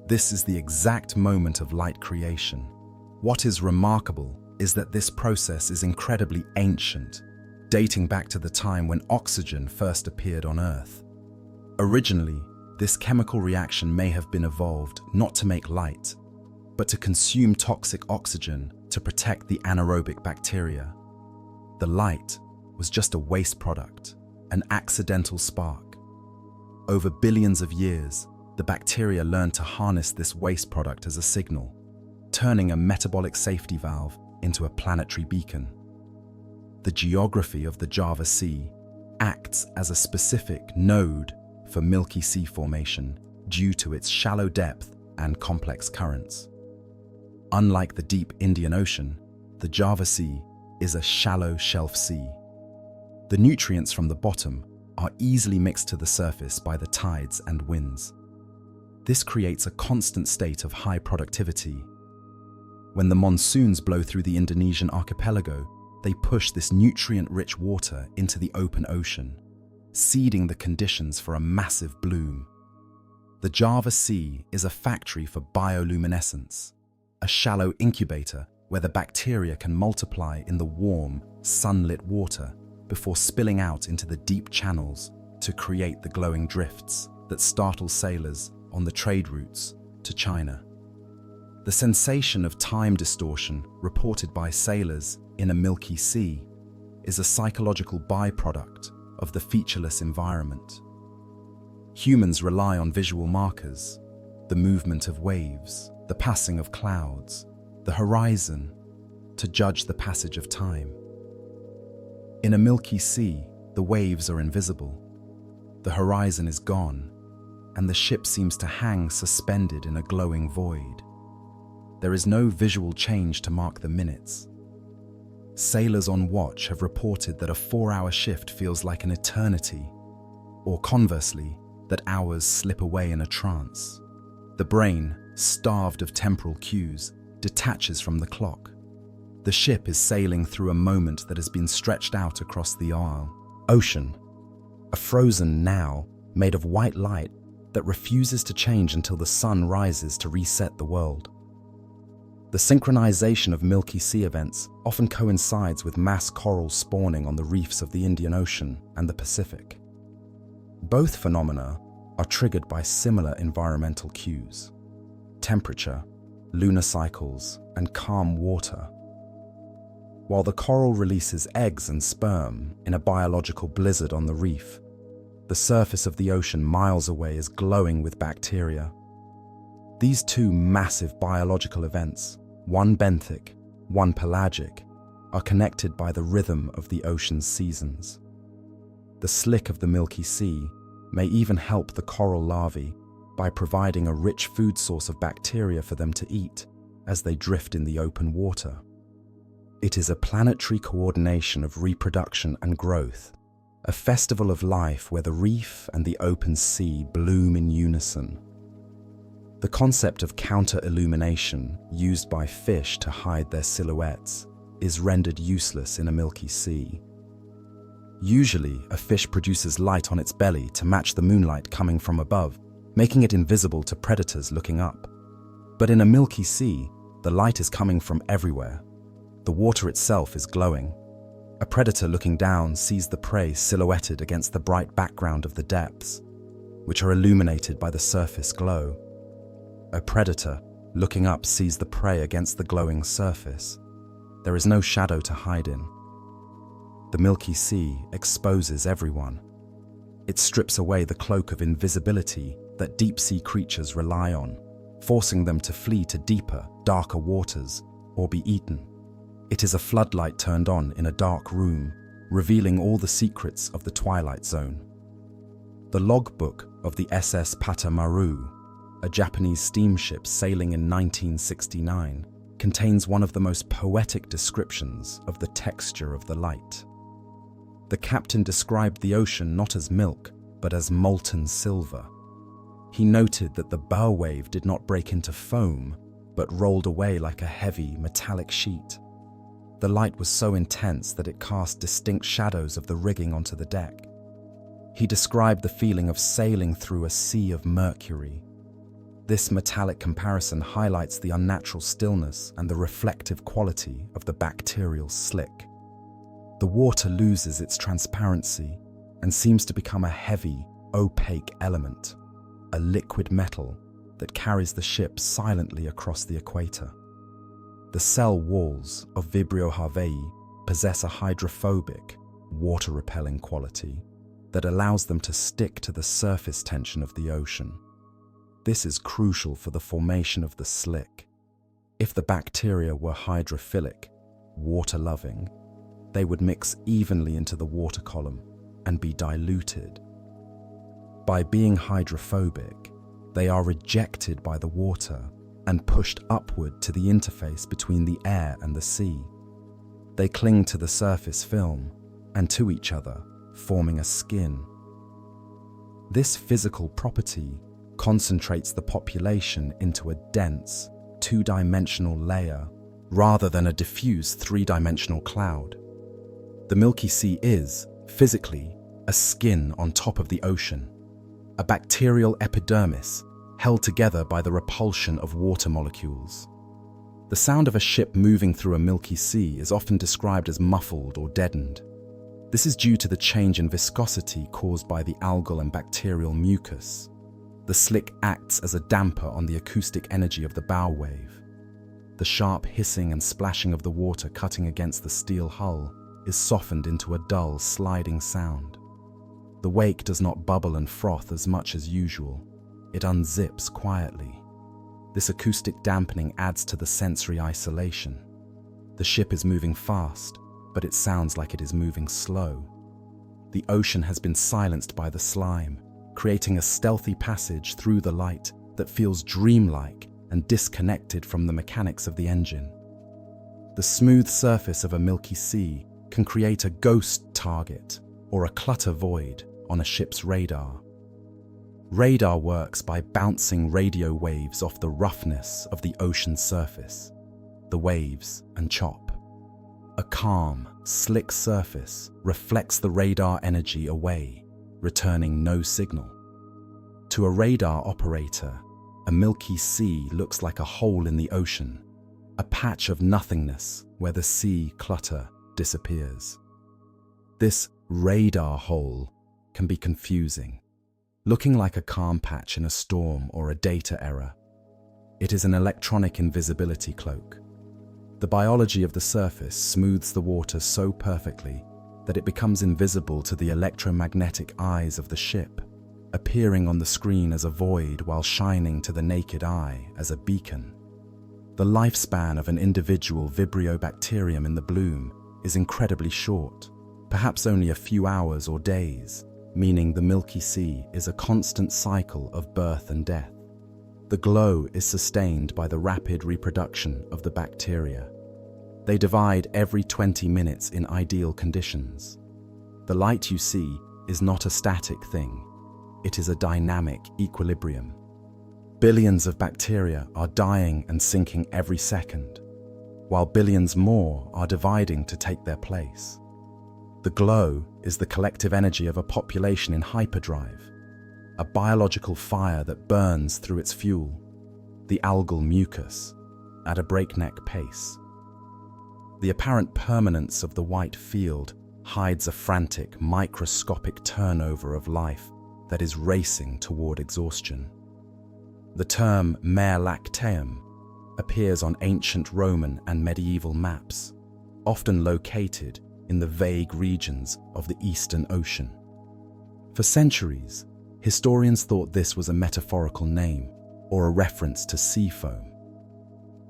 This is the exact moment of light creation. What is remarkable is that this process is incredibly ancient, dating back to the time when oxygen first appeared on Earth. Originally, this chemical reaction may have been evolved not to make light, but to consume toxic oxygen to protect the anaerobic bacteria. The light was just a waste product, an accidental spark. Over billions of years, the bacteria learned to harness this waste product as a signal, turning a metabolic safety valve into a planetary beacon. The geography of the Java Sea acts as a specific node for Milky Sea formation due to its shallow depth and complex currents. Unlike the deep Indian Ocean, the Java Sea is a shallow shelf sea. The nutrients from the bottom are easily mixed to the surface by the tides and winds. This creates a constant state of high productivity. When the monsoons blow through the Indonesian archipelago, they push this nutrient-rich water into the open ocean, seeding the conditions for a massive bloom. The Java Sea is a factory for bioluminescence, a shallow incubator where the bacteria can multiply in the warm, sunlit water before spilling out into the deep channels to create the glowing drifts that startle sailors on the trade routes to China. The sensation of time distortion reported by sailors in a Milky Sea is a psychological byproduct of the featureless environment. Humans rely on visual markers, the movement of waves, the passing of clouds, the horizon, to judge the passage of time. In a Milky Sea, the waves are invisible, the horizon is gone, and the ship seems to hang suspended in a glowing void. There is no visual change to mark the minutes. Sailors on watch have reported that a 4-hour shift feels like an eternity, or conversely, that hours slip away in a trance. The brain, starved of temporal cues, detaches from the clock. The ship is sailing through a moment that has been stretched out across the ocean, a frozen now made of white light that refuses to change until the sun rises to reset the world. The synchronization of Milky Sea events often coincides with mass coral spawning on the reefs of the Indian Ocean and the Pacific. Both phenomena are triggered by similar environmental cues: temperature, lunar cycles, and calm water. While the coral releases eggs and sperm in a biological blizzard on the reef, The surface of the ocean miles away is glowing with bacteria. These two massive biological events, one benthic, one pelagic, are connected by the rhythm of the ocean's seasons. The slick of the Milky Sea may even help the coral larvae by providing a rich food source of bacteria for them to eat as they drift in the open water. It is a planetary coordination of reproduction and growth, a festival of life where the reef and the open sea bloom in unison. The concept of counter-illumination used by fish to hide their silhouettes is rendered useless in a Milky Sea. Usually, a fish produces light on its belly to match the moonlight coming from above, making it invisible to predators looking up. But in a Milky Sea, the light is coming from everywhere. The water itself is glowing. A predator looking down sees the prey silhouetted against the bright background of the depths, which are illuminated by the surface glow. A predator looking up sees the prey against the glowing surface. There is no shadow to hide in. The Milky Sea exposes everyone. It strips away the cloak of invisibility that deep-sea creatures rely on, forcing them to flee to deeper, darker waters or be eaten. It is a floodlight turned on in a dark room, revealing all the secrets of the Twilight Zone. The logbook of the SS Patamaru, a Japanese steamship sailing in 1969, contains one of the most poetic descriptions of the texture of the light. The captain described the ocean not as milk, but as molten silver. He noted that the bow wave did not break into foam, but rolled away like a heavy, metallic sheet. The light was so intense that it cast distinct shadows of the rigging onto the deck. He described the feeling of sailing through a sea of mercury. This metallic comparison highlights the unnatural stillness and the reflective quality of the bacterial slick. The water loses its transparency and seems to become a heavy, opaque element, a liquid metal that carries the ship silently across the equator. The cell walls of Vibrio harveyi possess a hydrophobic, water-repelling quality that allows them to stick to the surface tension of the ocean. This is crucial for the formation of the slick. If the bacteria were hydrophilic, water-loving, they would mix evenly into the water column and be diluted. By being hydrophobic, they are rejected by the water and pushed upward to the interface between the air and the sea. They cling to the surface film and to each other, forming a skin. This physical property concentrates the population into a dense, two-dimensional layer rather than a diffuse three-dimensional cloud. The Milky Sea is, physically, a skin on top of the ocean, a bacterial epidermis held together by the repulsion of water molecules. The sound of a ship moving through a Milky Sea is often described as muffled or deadened. This is due to the change in viscosity caused by the algal and bacterial mucus. The slick acts as a damper on the acoustic energy of the bow wave. The sharp hissing and splashing of the water cutting against the steel hull is softened into a dull, sliding sound. The wake does not bubble and froth as much as usual. It unzips quietly. This acoustic dampening adds to the sensory isolation. The ship is moving fast, but it sounds like it is moving slow. The ocean has been silenced by the slime, creating a stealthy passage through the light that feels dreamlike and disconnected from the mechanics of the engine. The smooth surface of a Milky Sea can create a ghost target or a clutter void on a ship's radar. Radar works by bouncing radio waves off the roughness of the ocean's surface, the waves and chop. A calm, slick surface reflects the radar energy away, returning no signal. To a radar operator, a Milky Sea looks like a hole in the ocean, a patch of nothingness where the sea clutter disappears. This radar hole can be confusing, looking like a calm patch in a storm or a data error. It is an electronic invisibility cloak. The biology of the surface smooths the water so perfectly that it becomes invisible to the electromagnetic eyes of the ship, appearing on the screen as a void while shining to the naked eye as a beacon. The lifespan of an individual Vibrio bacterium in the bloom is incredibly short, perhaps only a few hours or days, meaning the Milky Sea is a constant cycle of birth and death. The glow is sustained by the rapid reproduction of the bacteria. They divide every 20 minutes in ideal conditions. The light you see is not a static thing. It is a dynamic equilibrium. Billions of bacteria are dying and sinking every second, while billions more are dividing to take their place. The glow is the collective energy of a population in hyperdrive, a biological fire that burns through its fuel, the algal mucus, at a breakneck pace. The apparent permanence of the white field hides a frantic, microscopic turnover of life that is racing toward exhaustion. The term mare lacteum appears on ancient Roman and medieval maps, often located in the vague regions of the Eastern Ocean. For centuries, historians thought this was a metaphorical name or a reference to sea foam.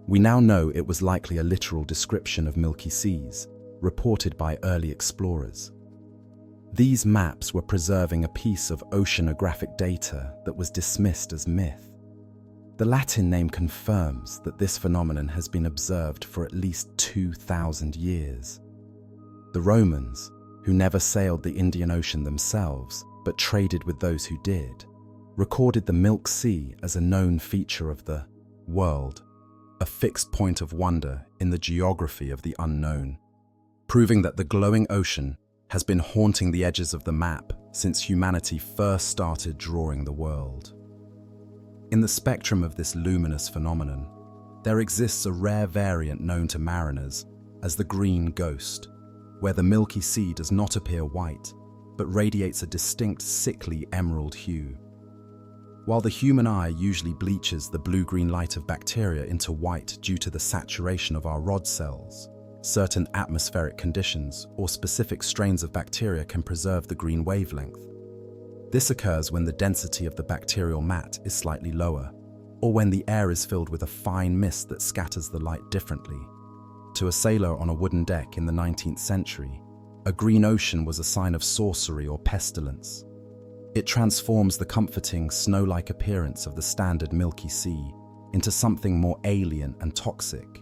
We now know it was likely a literal description of milky seas, reported by early explorers. These maps were preserving a piece of oceanographic data that was dismissed as myth. The Latin name confirms that this phenomenon has been observed for at least 2,000 years. The Romans, who never sailed the Indian Ocean themselves, but traded with those who did, recorded the Milky Sea as a known feature of the world, a fixed point of wonder in the geography of the unknown, proving that the glowing ocean has been haunting the edges of the map since humanity first started drawing the world. In the spectrum of this luminous phenomenon, there exists a rare variant known to mariners as the green ghost, where the Milky Sea does not appear white, but radiates a distinct sickly emerald hue. While the human eye usually bleaches the blue-green light of bacteria into white due to the saturation of our rod cells, certain atmospheric conditions or specific strains of bacteria can preserve the green wavelength. This occurs when the density of the bacterial mat is slightly lower, or when the air is filled with a fine mist that scatters the light differently. To a sailor on a wooden deck in the 19th century, a green ocean was a sign of sorcery or pestilence. It transforms the comforting, snow-like appearance of the standard Milky Sea into something more alien and toxic,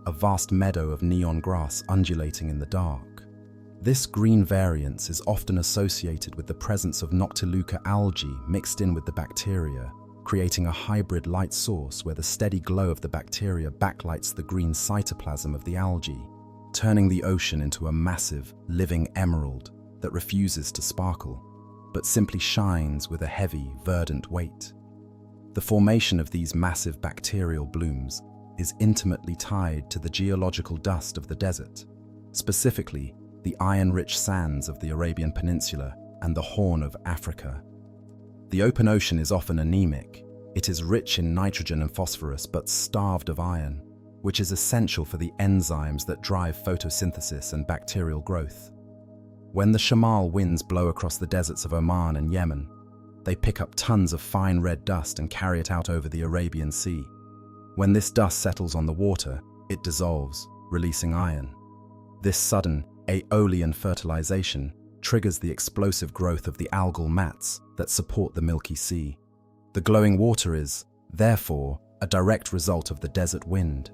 a vast meadow of neon grass undulating in the dark. This green variance is often associated with the presence of Noctiluca algae mixed in with the bacteria, creating a hybrid light source where the steady glow of the bacteria backlights the green cytoplasm of the algae, turning the ocean into a massive, living emerald that refuses to sparkle, but simply shines with a heavy, verdant weight. The formation of these massive bacterial blooms is intimately tied to the geological dust of the desert, specifically the iron-rich sands of the Arabian Peninsula and the Horn of Africa. The open ocean is often anemic. It is rich in nitrogen and phosphorus, but starved of iron, which is essential for the enzymes that drive photosynthesis and bacterial growth. When the Shamal winds blow across the deserts of Oman and Yemen, they pick up tons of fine red dust and carry it out over the Arabian Sea. When this dust settles on the water, it dissolves, releasing iron. This sudden aeolian fertilization triggers the explosive growth of the algal mats that support the Milky Sea. The glowing water is, therefore, a direct result of the desert wind.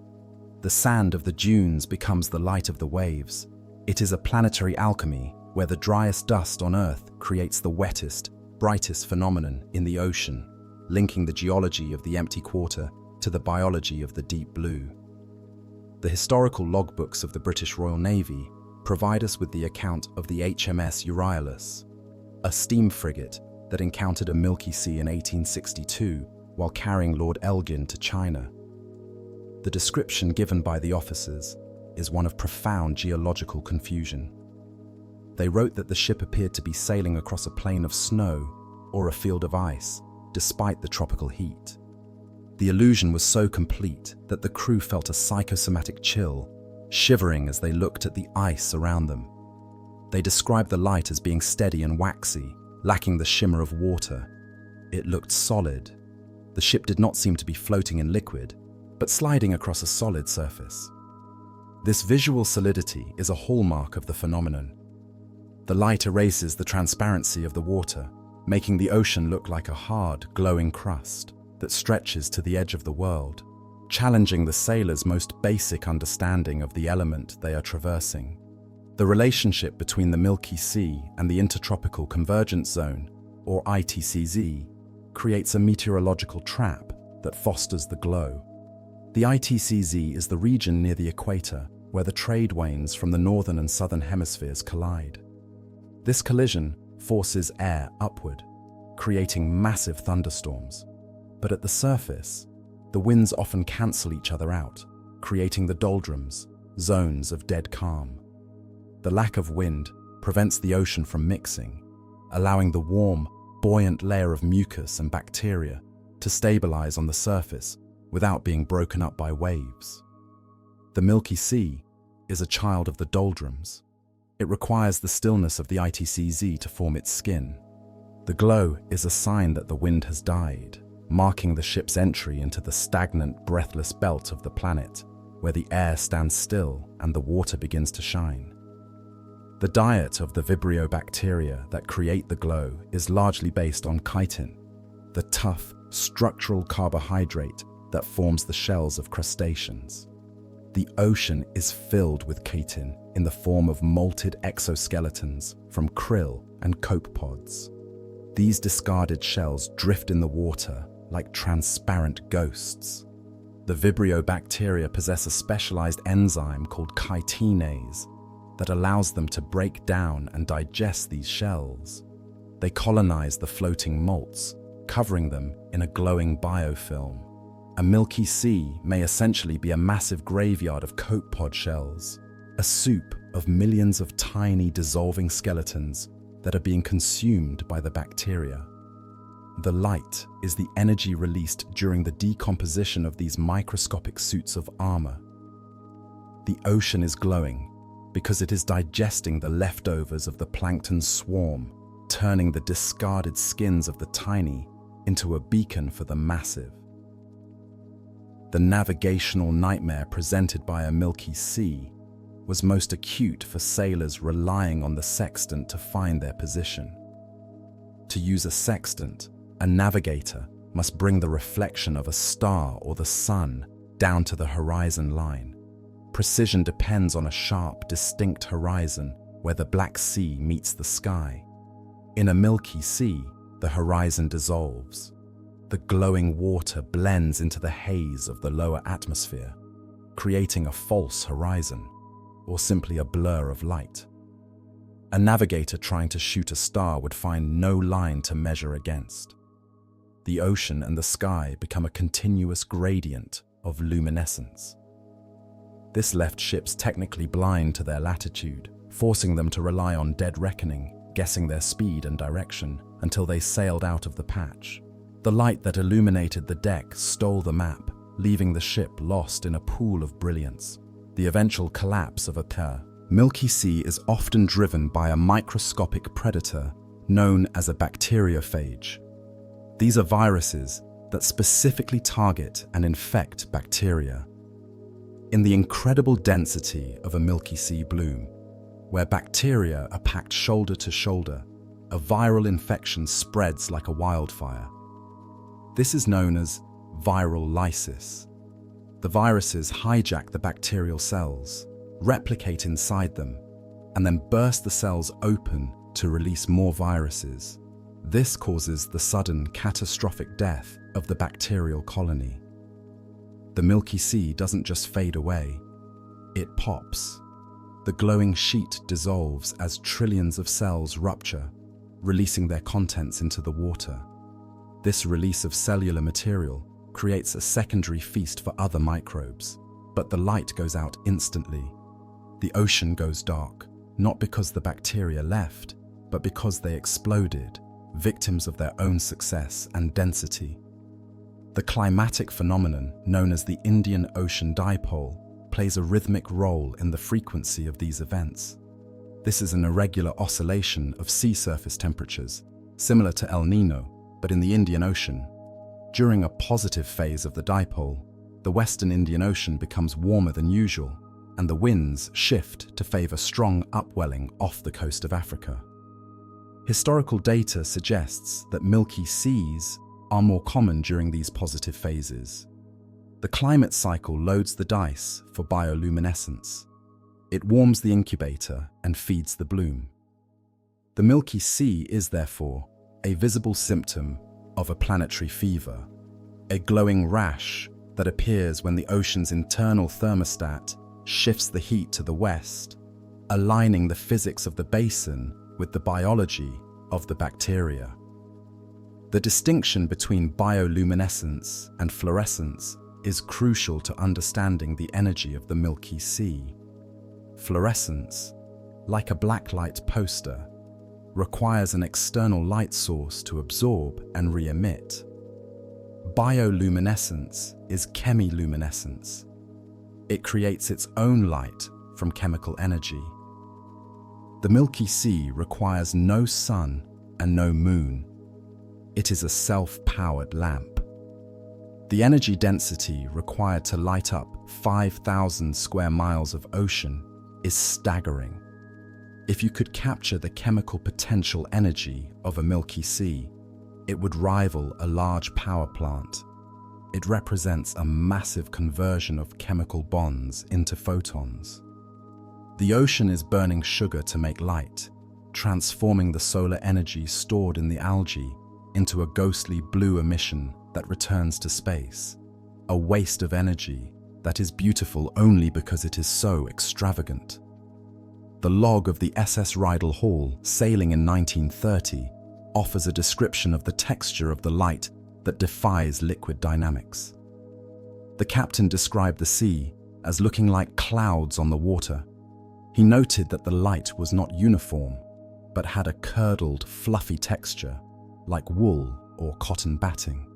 The sand of the dunes becomes the light of the waves. It is a planetary alchemy where the driest dust on Earth creates the wettest, brightest phenomenon in the ocean, linking the geology of the empty quarter to the biology of the deep blue. The historical logbooks of the British Royal Navy provide us with the account of the HMS Euryalus, a steam frigate that encountered a Milky Sea in 1862 while carrying Lord Elgin to China. The description given by the officers is one of profound geological confusion. They wrote that the ship appeared to be sailing across a plain of snow or a field of ice, despite the tropical heat. The illusion was so complete that the crew felt a psychosomatic chill, shivering as they looked at the ice around them. They describe the light as being steady and waxy, lacking the shimmer of water. It looked solid. The ship did not seem to be floating in liquid, but sliding across a solid surface. This visual solidity is a hallmark of the phenomenon. The light erases the transparency of the water, making the ocean look like a hard, glowing crust that stretches to the edge of the world, challenging the sailors' most basic understanding of the element they are traversing. The relationship between the Milky Sea and the Intertropical Convergence Zone, or ITCZ, creates a meteorological trap that fosters the glow. The ITCZ is the region near the equator where the trade wanes from the northern and southern hemispheres collide. This collision forces air upward, creating massive thunderstorms. But at the surface, the winds often cancel each other out, creating the doldrums, zones of dead calm. The lack of wind prevents the ocean from mixing, allowing the warm, buoyant layer of mucus and bacteria to stabilize on the surface without being broken up by waves. The Milky Sea is a child of the doldrums. It requires the stillness of the ITCZ to form its skin. The glow is a sign that the wind has died, marking the ship's entry into the stagnant, breathless belt of the planet, where the air stands still and the water begins to shine. The diet of the Vibrio bacteria that create the glow is largely based on chitin, the tough, structural carbohydrate that forms the shells of crustaceans. The ocean is filled with chitin in the form of molted exoskeletons from krill and copepods. These discarded shells drift in the water like transparent ghosts. The Vibrio bacteria possess a specialized enzyme called chitinase that allows them to break down and digest these shells. They colonize the floating molts, covering them in a glowing biofilm. A Milky Sea may essentially be a massive graveyard of copepod shells, a soup of millions of tiny dissolving skeletons that are being consumed by the bacteria. The light is the energy released during the decomposition of these microscopic suits of armor. The ocean is glowing because it is digesting the leftovers of the plankton swarm, turning the discarded skins of the tiny into a beacon for the massive. The navigational nightmare presented by a Milky Sea was most acute for sailors relying on the sextant to find their position. To use a sextant, a navigator must bring the reflection of a star or the sun down to the horizon line. Precision depends on a sharp, distinct horizon where the Black Sea meets the sky. In a Milky Sea, the horizon dissolves. The glowing water blends into the haze of the lower atmosphere, creating a false horizon, or simply a blur of light. A navigator trying to shoot a star would find no line to measure against. The ocean and the sky become a continuous gradient of luminescence. This left ships technically blind to their latitude, forcing them to rely on dead reckoning, guessing their speed and direction until they sailed out of the patch. The light that illuminated the deck stole the map, leaving the ship lost in a pool of brilliance. The eventual collapse of a Milky Sea is often driven by a microscopic predator known as a bacteriophage. These are viruses that specifically target and infect bacteria. In the incredible density of a Milky Sea bloom, where bacteria are packed shoulder to shoulder, a viral infection spreads like a wildfire. This is known as viral lysis. The viruses hijack the bacterial cells, replicate inside them, and then burst the cells open to release more viruses. This causes the sudden, catastrophic death of the bacterial colony. The Milky Sea doesn't just fade away, it pops. The glowing sheet dissolves as trillions of cells rupture, releasing their contents into the water. This release of cellular material creates a secondary feast for other microbes, but the light goes out instantly. The ocean goes dark, not because the bacteria left, but because they exploded, victims of their own success and density. The climatic phenomenon known as the Indian Ocean Dipole plays a rhythmic role in the frequency of these events. This is an irregular oscillation of sea surface temperatures, similar to El Niño, but in the Indian Ocean. During a positive phase of the dipole, the Western Indian Ocean becomes warmer than usual, and the winds shift to favor strong upwelling off the coast of Africa. Historical data suggests that Milky Seas are more common during these positive phases. The climate cycle loads the dice for bioluminescence. It warms the incubator and feeds the bloom. The Milky Sea is, therefore, a visible symptom of a planetary fever, a glowing rash that appears when the ocean's internal thermostat shifts the heat to the west, aligning the physics of the basin with the biology of the bacteria. The distinction between bioluminescence and fluorescence is crucial to understanding the energy of the Milky Sea. Fluorescence, like a blacklight poster, requires an external light source to absorb and re-emit. Bioluminescence is chemiluminescence. It creates its own light from chemical energy. The Milky Sea requires no sun and no moon. It is a self-powered lamp. The energy density required to light up 5,000 square miles of ocean is staggering. If you could capture the chemical potential energy of a Milky Sea, it would rival a large power plant. It represents a massive conversion of chemical bonds into photons. The ocean is burning sugar to make light, transforming the solar energy stored in the algae into a ghostly blue emission that returns to space, a waste of energy that is beautiful only because it is so extravagant. The log of the SS Rydal Hall, sailing in 1930, offers a description of the texture of the light that defies liquid dynamics. The captain described the sea as looking like clouds on the water. He noted that the light was not uniform, but had a curdled, fluffy texture, like wool or cotton batting.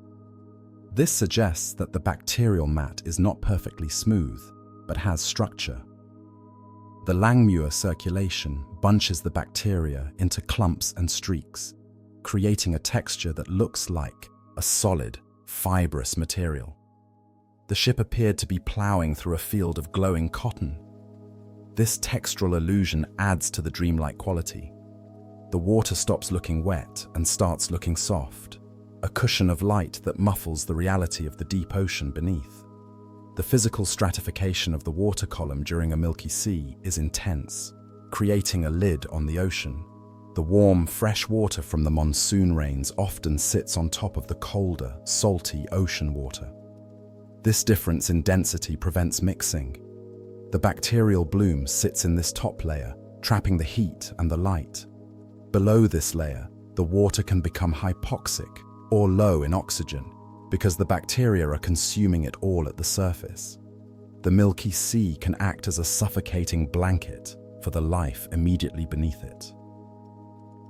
This suggests that the bacterial mat is not perfectly smooth, but has structure. The Langmuir circulation bunches the bacteria into clumps and streaks, creating a texture that looks like a solid, fibrous material. The ship appeared to be plowing through a field of glowing cotton. This textural illusion adds to the dreamlike quality. The water stops looking wet and starts looking soft, a cushion of light that muffles the reality of the deep ocean beneath. The physical stratification of the water column during a Milky Sea is intense, creating a lid on the ocean. The warm, fresh water from the monsoon rains often sits on top of the colder, salty ocean water. This difference in density prevents mixing. The bacterial bloom sits in this top layer, trapping the heat and the light. Below this layer, the water can become hypoxic or low in oxygen because the bacteria are consuming it all at the surface. The Milky Sea can act as a suffocating blanket for the life immediately beneath it.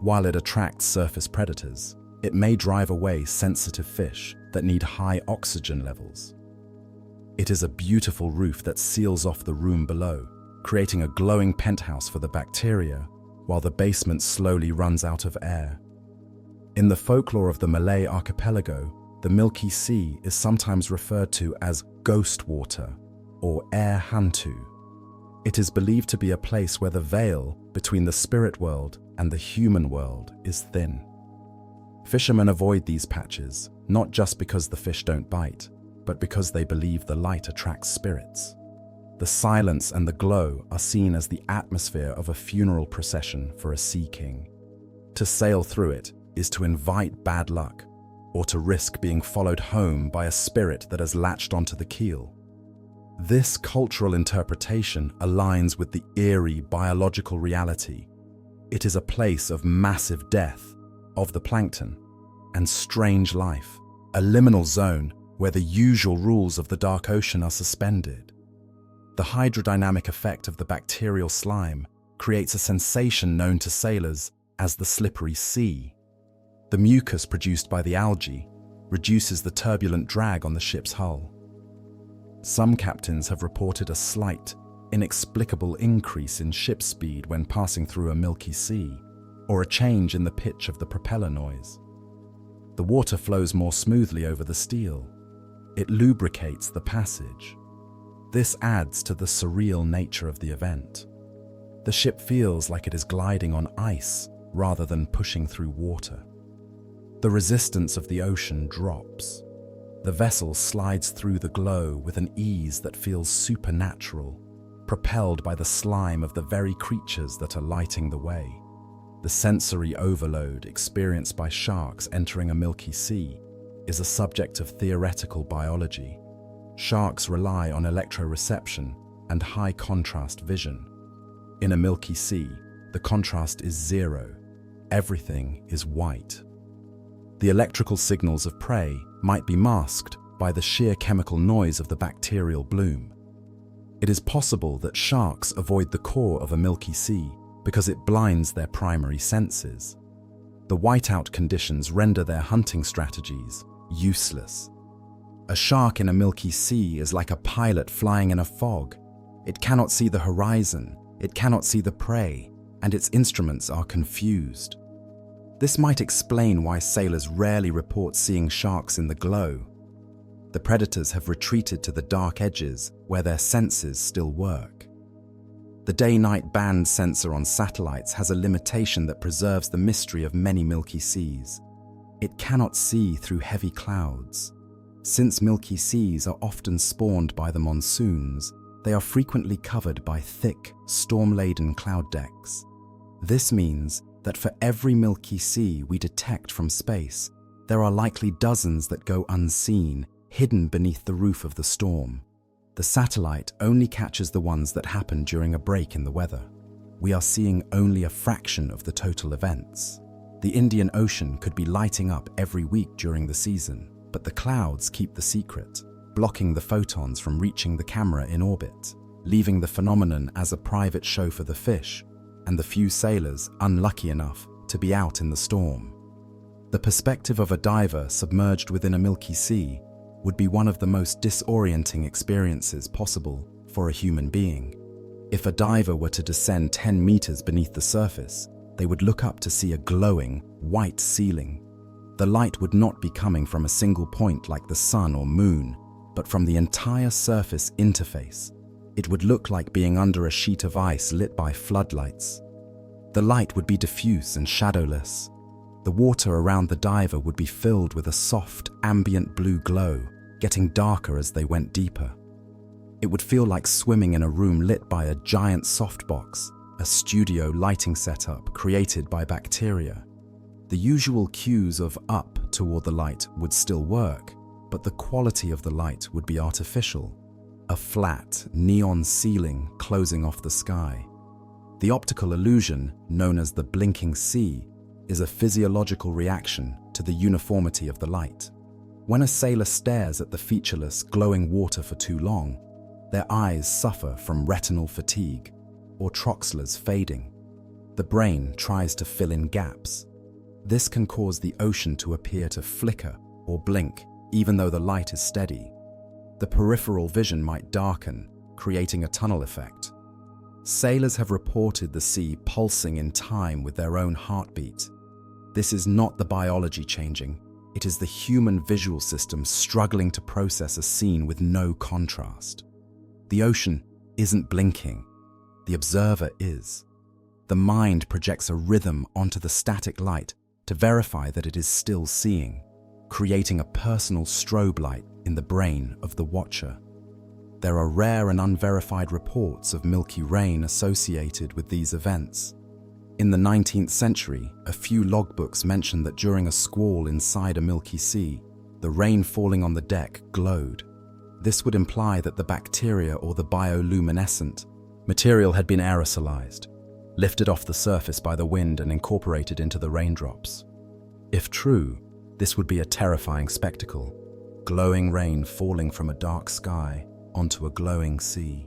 While it attracts surface predators, it may drive away sensitive fish that need high oxygen levels. It is a beautiful roof that seals off the room below, creating a glowing penthouse for the bacteria, while the basement slowly runs out of air. In the folklore of the Malay archipelago, the Milky Sea is sometimes referred to as ghost water or air hantu. It is believed to be a place where the veil between the spirit world and the human world is thin. Fishermen avoid these patches, not just because the fish don't bite, but because they believe the light attracts spirits. The silence and the glow are seen as the atmosphere of a funeral procession for a sea king. To sail through it is to invite bad luck, or to risk being followed home by a spirit that has latched onto the keel. This cultural interpretation aligns with the eerie biological reality. It is a place of massive death of the plankton and strange life, a liminal zone where the usual rules of the dark ocean are suspended. The hydrodynamic effect of the bacterial slime creates a sensation known to sailors as the slippery sea. The mucus produced by the algae reduces the turbulent drag on the ship's hull. Some captains have reported a slight, inexplicable increase in ship speed when passing through a Milky Sea, or a change in the pitch of the propeller noise. The water flows more smoothly over the steel. It lubricates the passage. This adds to the surreal nature of the event. The ship feels like it is gliding on ice rather than pushing through water. The resistance of the ocean drops. The vessel slides through the glow with an ease that feels supernatural, propelled by the slime of the very creatures that are lighting the way. The sensory overload experienced by sharks entering a Milky Sea is a subject of theoretical biology. Sharks rely on electroreception and high-contrast vision. In a Milky Sea, the contrast is zero. Everything is white. The electrical signals of prey might be masked by the sheer chemical noise of the bacterial bloom. It is possible that sharks avoid the core of a Milky Sea because it blinds their primary senses. The whiteout conditions render their hunting strategies useless. A shark in a Milky Sea is like a pilot flying in a fog. It cannot see the horizon, it cannot see the prey, and its instruments are confused. This might explain why sailors rarely report seeing sharks in the glow. The predators have retreated to the dark edges where their senses still work. The day-night band sensor on satellites has a limitation that preserves the mystery of many Milky Seas. It cannot see through heavy clouds. Since Milky Seas are often spawned by the monsoons, they are frequently covered by thick, storm-laden cloud decks. This means that for every Milky Sea we detect from space, there are likely dozens that go unseen, hidden beneath the roof of the storm. The satellite only catches the ones that happen during a break in the weather. We are seeing only a fraction of the total events. The Indian Ocean could be lighting up every week during the season, but the clouds keep the secret, blocking the photons from reaching the camera in orbit, leaving the phenomenon as a private show for the fish and the few sailors unlucky enough to be out in the storm. The perspective of a diver submerged within a Milky Sea would be one of the most disorienting experiences possible for a human being. If a diver were to descend 10 meters beneath the surface, they would look up to see a glowing, white ceiling. The light would not be coming from a single point like the sun or moon, but from the entire surface interface. It would look like being under a sheet of ice lit by floodlights. The light would be diffuse and shadowless. The water around the diver would be filled with a soft, ambient blue glow, getting darker as they went deeper. It would feel like swimming in a room lit by a giant softbox, a studio lighting setup created by bacteria. The usual cues of up toward the light would still work, but the quality of the light would be artificial. A flat, neon ceiling closing off the sky. The optical illusion, known as the blinking sea, is a physiological reaction to the uniformity of the light. When a sailor stares at the featureless, glowing water for too long, their eyes suffer from retinal fatigue or troxlers fading. The brain tries to fill in gaps. This can cause the ocean to appear to flicker or blink, even though the light is steady. The peripheral vision might darken, creating a tunnel effect. Sailors have reported the sea pulsing in time with their own heartbeat. This is not the biology changing, it is the human visual system struggling to process a scene with no contrast. The ocean isn't blinking, the observer is. The mind projects a rhythm onto the static light to verify that it is still seeing, creating a personal strobe light in the brain of the watcher. There are rare and unverified reports of Milky rain associated with these events. In the 19th century, a few logbooks mention that during a squall inside a Milky Sea, the rain falling on the deck glowed. This would imply that the bacteria or the bioluminescent material had been aerosolized, lifted off the surface by the wind and incorporated into the raindrops. If true, this would be a terrifying spectacle. Glowing rain falling from a dark sky onto a glowing sea.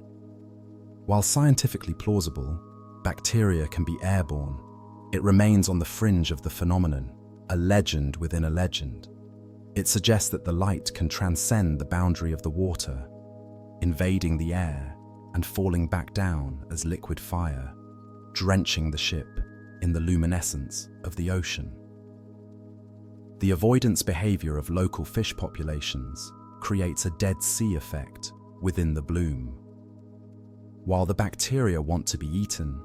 While scientifically plausible, bacteria can be airborne. It remains on the fringe of the phenomenon, a legend within a legend. It suggests that the light can transcend the boundary of the water, invading the air, and falling back down as liquid fire, drenching the ship in the luminescence of the ocean. The avoidance behavior of local fish populations creates a Dead Sea effect within the bloom. While the bacteria want to be eaten,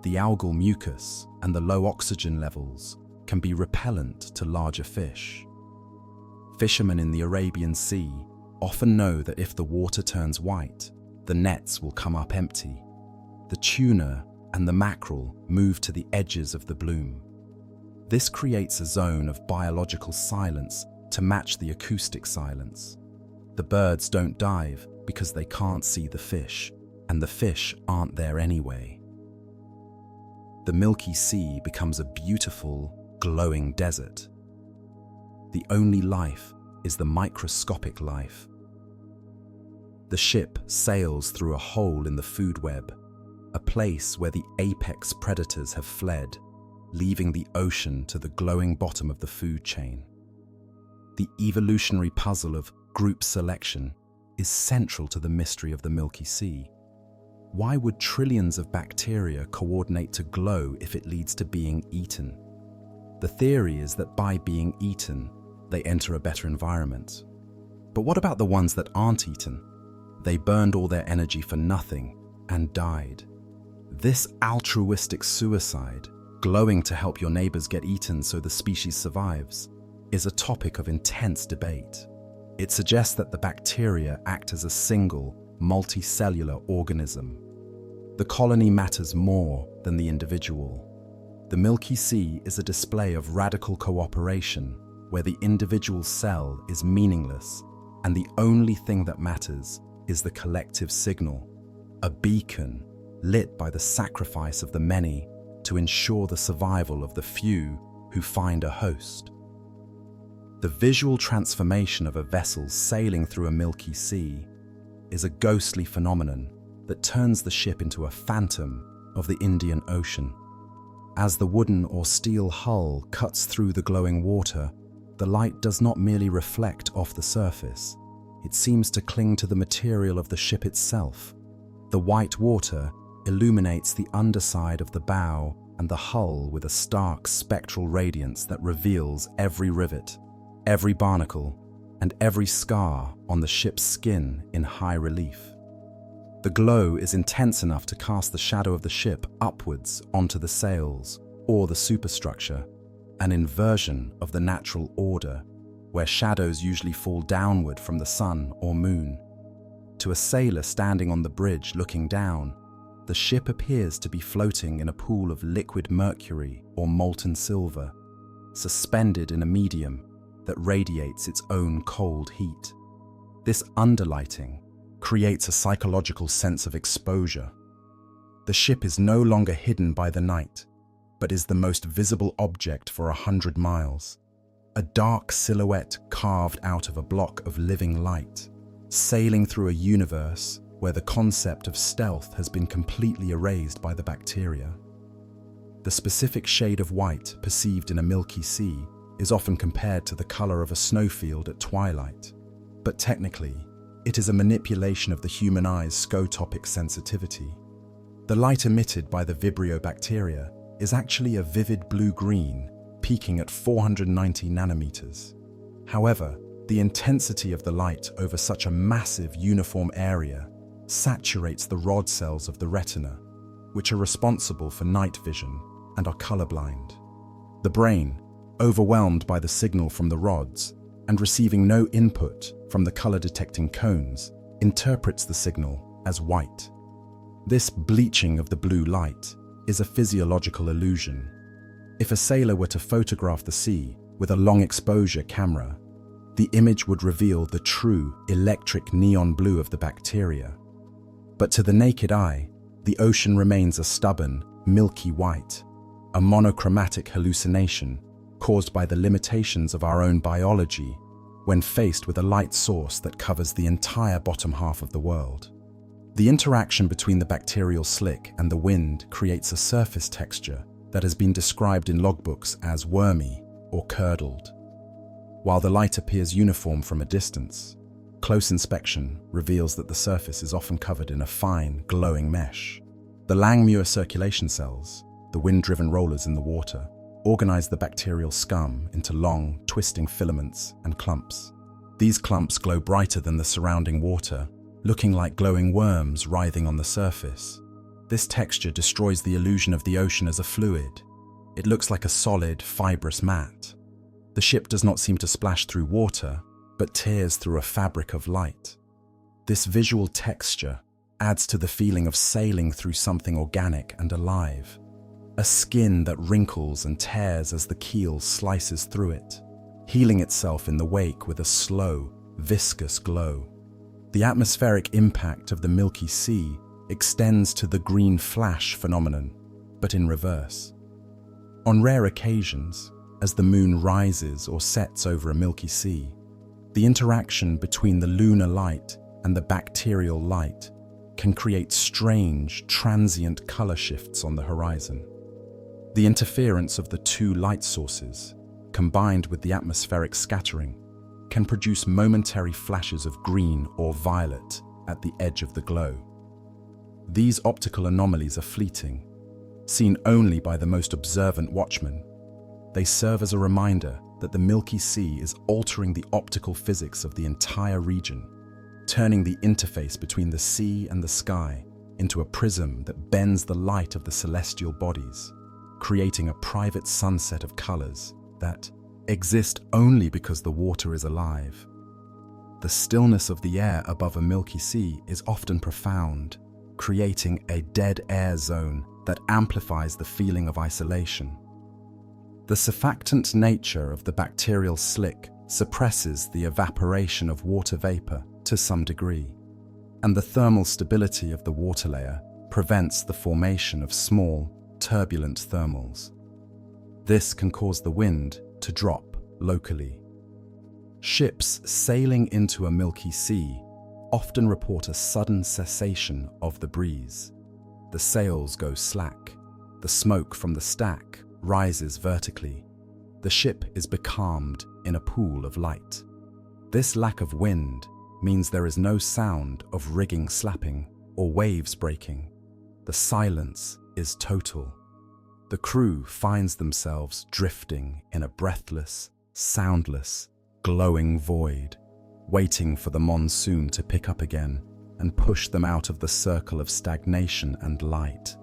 the algal mucus and the low oxygen levels can be repellent to larger fish. Fishermen in the Arabian Sea often know that if the water turns white, the nets will come up empty. The tuna and the mackerel move to the edges of the bloom. This creates a zone of biological silence to match the acoustic silence. The birds don't dive because they can't see the fish, and the fish aren't there anyway. The Milky Sea becomes a beautiful, glowing desert. The only life is the microscopic life. The ship sails through a hole in the food web, a place where the apex predators have fled, leaving the ocean to the glowing bottom of the food chain. The evolutionary puzzle of group selection is central to the mystery of the Milky Sea. Why would trillions of bacteria coordinate to glow if it leads to being eaten? The theory is that by being eaten, they enter a better environment. But what about the ones that aren't eaten? They burned all their energy for nothing and died. This altruistic suicide, glowing to help your neighbors get eaten so the species survives, is a topic of intense debate. It suggests that the bacteria act as a single, multicellular organism. The colony matters more than the individual. The Milky Sea is a display of radical cooperation, where the individual cell is meaningless, and the only thing that matters is the collective signal, a beacon lit by the sacrifice of the many to ensure the survival of the few who find a host. The visual transformation of a vessel sailing through a Milky Sea is a ghostly phenomenon that turns the ship into a phantom of the Indian Ocean. As the wooden or steel hull cuts through the glowing water, the light does not merely reflect off the surface. It seems to cling to the material of the ship itself. The white water illuminates the underside of the bow and the hull with a stark spectral radiance that reveals every rivet, every barnacle, and every scar on the ship's skin in high relief. The glow is intense enough to cast the shadow of the ship upwards onto the sails or the superstructure, an inversion of the natural order, where shadows usually fall downward from the sun or moon. To a sailor standing on the bridge looking down, the ship appears to be floating in a pool of liquid mercury or molten silver, suspended in a medium that radiates its own cold heat. This underlighting creates a psychological sense of exposure. The ship is no longer hidden by the night, but is the most visible object for 100 miles. A dark silhouette carved out of a block of living light, sailing through a universe where the concept of stealth has been completely erased by the bacteria. The specific shade of white perceived in a Milky Sea is often compared to the color of a snowfield at twilight, but technically, it is a manipulation of the human eye's scotopic sensitivity. The light emitted by the Vibrio bacteria is actually a vivid blue-green, peaking at 490 nanometers. However, the intensity of the light over such a massive uniform area saturates the rod cells of the retina, which are responsible for night vision and are colorblind. The brain, overwhelmed by the signal from the rods and receiving no input from the color-detecting cones, interprets the signal as white. This bleaching of the blue light is a physiological illusion. If a sailor were to photograph the sea with a long-exposure camera, the image would reveal the true electric neon blue of the bacteria. But to the naked eye, the ocean remains a stubborn, milky white, a monochromatic hallucination caused by the limitations of our own biology when faced with a light source that covers the entire bottom half of the world. The interaction between the bacterial slick and the wind creates a surface texture that has been described in logbooks as wormy or curdled. While the light appears uniform from a distance, Close inspection reveals that the surface is often covered in a fine, glowing mesh. The Langmuir circulation cells, the wind-driven rollers in the water, organize the bacterial scum into long, twisting filaments and clumps. These clumps glow brighter than the surrounding water, looking like glowing worms writhing on the surface. This texture destroys the illusion of the ocean as a fluid. It looks like a solid, fibrous mat. The ship does not seem to splash through water, but tears through a fabric of light. This visual texture adds to the feeling of sailing through something organic and alive. A skin that wrinkles and tears as the keel slices through it, healing itself in the wake with a slow, viscous glow. The atmospheric impact of the Milky Sea extends to the green flash phenomenon, but in reverse. On rare occasions, as the moon rises or sets over a Milky Sea, the interaction between the lunar light and the bacterial light can create strange, transient color shifts on the horizon. The interference of the two light sources, combined with the atmospheric scattering, can produce momentary flashes of green or violet at the edge of the glow. These optical anomalies are fleeting, seen only by the most observant watchman. They serve as a reminder that the Milky Sea is altering the optical physics of the entire region, turning the interface between the sea and the sky into a prism that bends the light of the celestial bodies, creating a private sunset of colors that exist only because the water is alive. The stillness of the air above a Milky Sea is often profound, creating a dead air zone that amplifies the feeling of isolation. The surfactant nature of the bacterial slick suppresses the evaporation of water vapor to some degree, and the thermal stability of the water layer prevents the formation of small, turbulent thermals. This can cause the wind to drop locally. Ships sailing into a Milky Sea often report a sudden cessation of the breeze. The sails go slack. The smoke from the stack rises vertically. The ship is becalmed in a pool of light. This lack of wind means there is no sound of rigging slapping or waves breaking. The silence is total. The crew finds themselves drifting in a breathless, soundless, glowing void, waiting for the monsoon to pick up again and push them out of the circle of stagnation and light.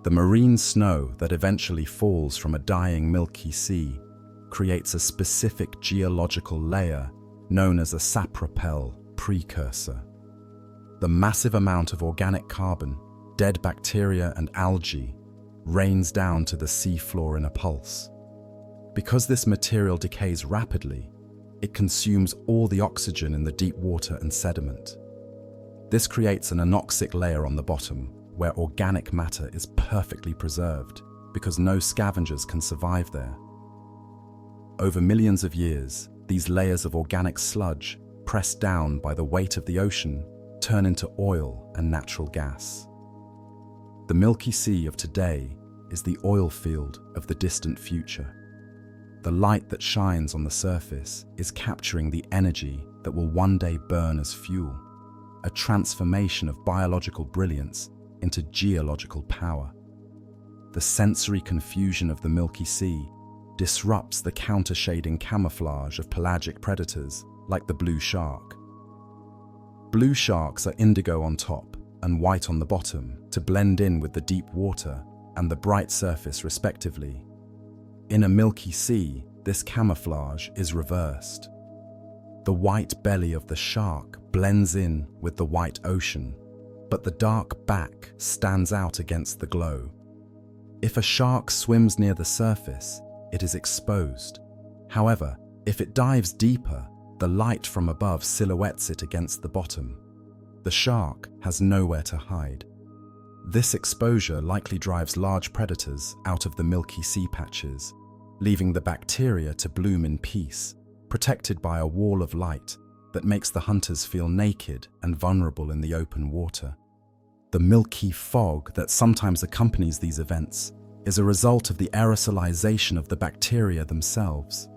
The marine snow that eventually falls from a dying Milky Sea creates a specific geological layer known as a sapropel precursor. The massive amount of organic carbon, dead bacteria and algae rains down to the seafloor in a pulse. Because this material decays rapidly, it consumes all the oxygen in the deep water and sediment. This creates an anoxic layer on the bottom, where organic matter is perfectly preserved because no scavengers can survive there. Over millions of years, these layers of organic sludge, pressed down by the weight of the ocean, turn into oil and natural gas. The Milky Sea of today is the oil field of the distant future. The light that shines on the surface is capturing the energy that will one day burn as fuel, a transformation of biological brilliance into geological power. The sensory confusion of the Milky Sea disrupts the countershading camouflage of pelagic predators like the blue shark. Blue sharks are indigo on top and white on the bottom to blend in with the deep water and the bright surface respectively. In a Milky Sea, this camouflage is reversed. The white belly of the shark blends in with the white ocean, but the dark back stands out against the glow. If a shark swims near the surface, it is exposed. However, if it dives deeper, the light from above silhouettes it against the bottom. The shark has nowhere to hide. This exposure likely drives large predators out of the Milky Sea patches, leaving the bacteria to bloom in peace, protected by a wall of light that makes the hunters feel naked and vulnerable in the open water. The milky fog that sometimes accompanies these events is a result of the aerosolization of the bacteria themselves.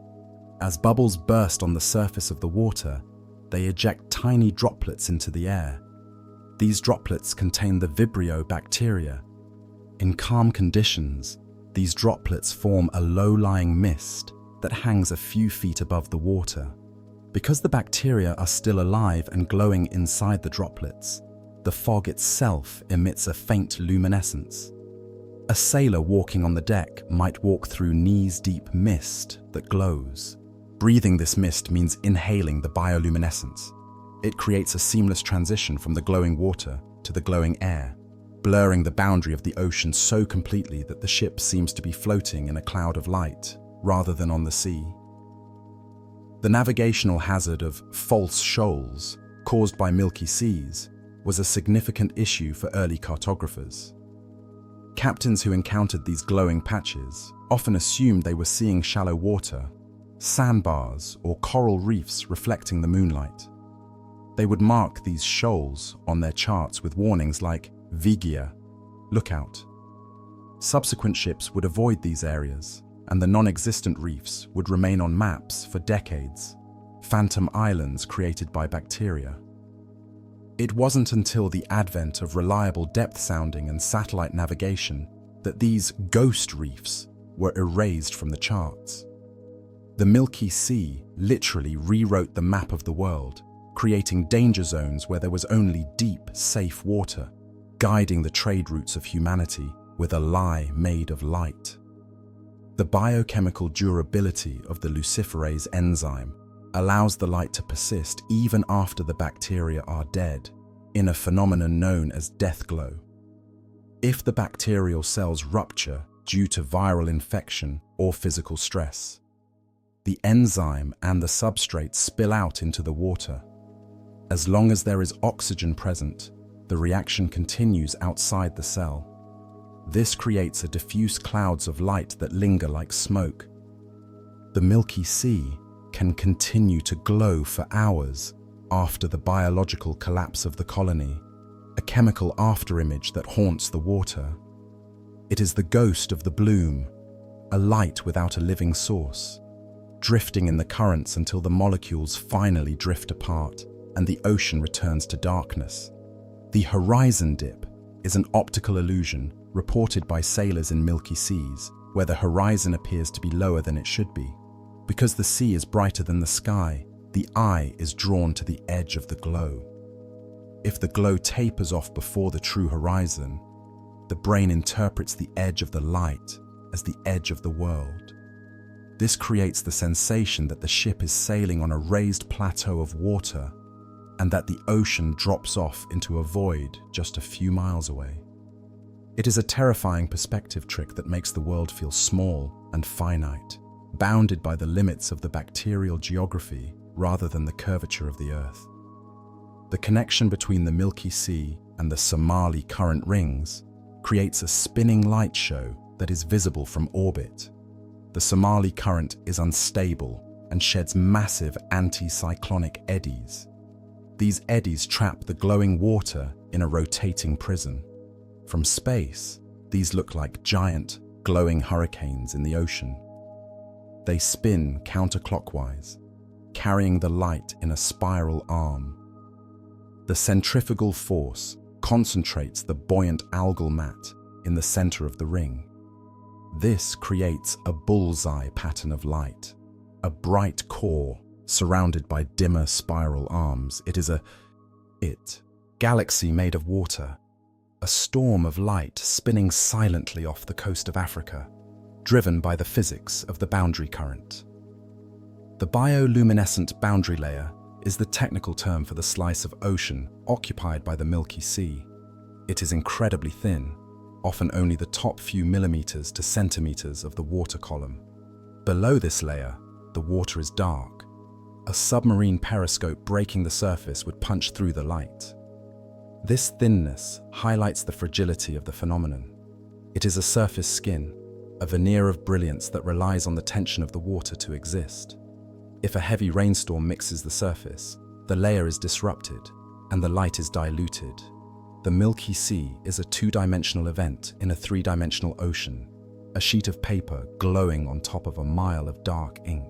As bubbles burst on the surface of the water, they eject tiny droplets into the air. These droplets contain the Vibrio bacteria. In calm conditions, these droplets form a low-lying mist that hangs a few feet above the water. Because the bacteria are still alive and glowing inside the droplets, the fog itself emits a faint luminescence. A sailor walking on the deck might walk through knees-deep mist that glows. Breathing this mist means inhaling the bioluminescence. It creates a seamless transition from the glowing water to the glowing air, blurring the boundary of the ocean so completely that the ship seems to be floating in a cloud of light rather than on the sea. The navigational hazard of false shoals caused by milky seas was a significant issue for early cartographers. Captains who encountered these glowing patches often assumed they were seeing shallow water, sandbars, or coral reefs reflecting the moonlight. They would mark these shoals on their charts with warnings like "Vigia," look out. Subsequent ships would avoid these areas, and the non-existent reefs would remain on maps for decades, phantom islands created by bacteria. It wasn't until the advent of reliable depth sounding and satellite navigation that these ghost reefs were erased from the charts. The Milky Sea literally rewrote the map of the world, creating danger zones where there was only deep, safe water, guiding the trade routes of humanity with a lie made of light. The biochemical durability of the luciferase enzyme allows the light to persist even after the bacteria are dead, in a phenomenon known as death glow. If the bacterial cells rupture due to viral infection or physical stress, the enzyme and the substrate spill out into the water. As long as there is oxygen present, the reaction continues outside the cell. This creates a diffuse clouds of light that linger like smoke. The Milky Sea can continue to glow for hours after the biological collapse of the colony, a chemical afterimage that haunts the water. It is the ghost of the bloom, a light without a living source, drifting in the currents until the molecules finally drift apart and the ocean returns to darkness. The horizon dip is an optical illusion reported by sailors in milky seas, where the horizon appears to be lower than it should be. Because the sea is brighter than the sky, the eye is drawn to the edge of the glow. If the glow tapers off before the true horizon, the brain interprets the edge of the light as the edge of the world. This creates the sensation that the ship is sailing on a raised plateau of water and that the ocean drops off into a void just a few miles away. It is a terrifying perspective trick that makes the world feel small and finite, bounded by the limits of the bacterial geography rather than the curvature of the Earth. The connection between the Milky Sea and the Somali current rings creates a spinning light show that is visible from orbit. The Somali current is unstable and sheds massive anticyclonic eddies. These eddies trap the glowing water in a rotating prison. From space, these look like giant, glowing hurricanes in the ocean. They spin counterclockwise, carrying the light in a spiral arm. The centrifugal force concentrates the buoyant algal mat in the center of the ring. This creates a bullseye pattern of light, a bright core surrounded by dimmer spiral arms. It is a galaxy made of water, a storm of light spinning silently off the coast of Africa, driven by the physics of the boundary current. The bioluminescent boundary layer is the technical term for the slice of ocean occupied by the Milky Sea. It is incredibly thin, often only the top few millimeters to centimeters of the water column. Below this layer, the water is dark. A submarine periscope breaking the surface would punch through the light. This thinness highlights the fragility of the phenomenon. It is a surface skin, a veneer of brilliance that relies on the tension of the water to exist. If a heavy rainstorm mixes the surface, the layer is disrupted and the light is diluted. The Milky Sea is a two-dimensional event in a three-dimensional ocean, a sheet of paper glowing on top of a mile of dark ink.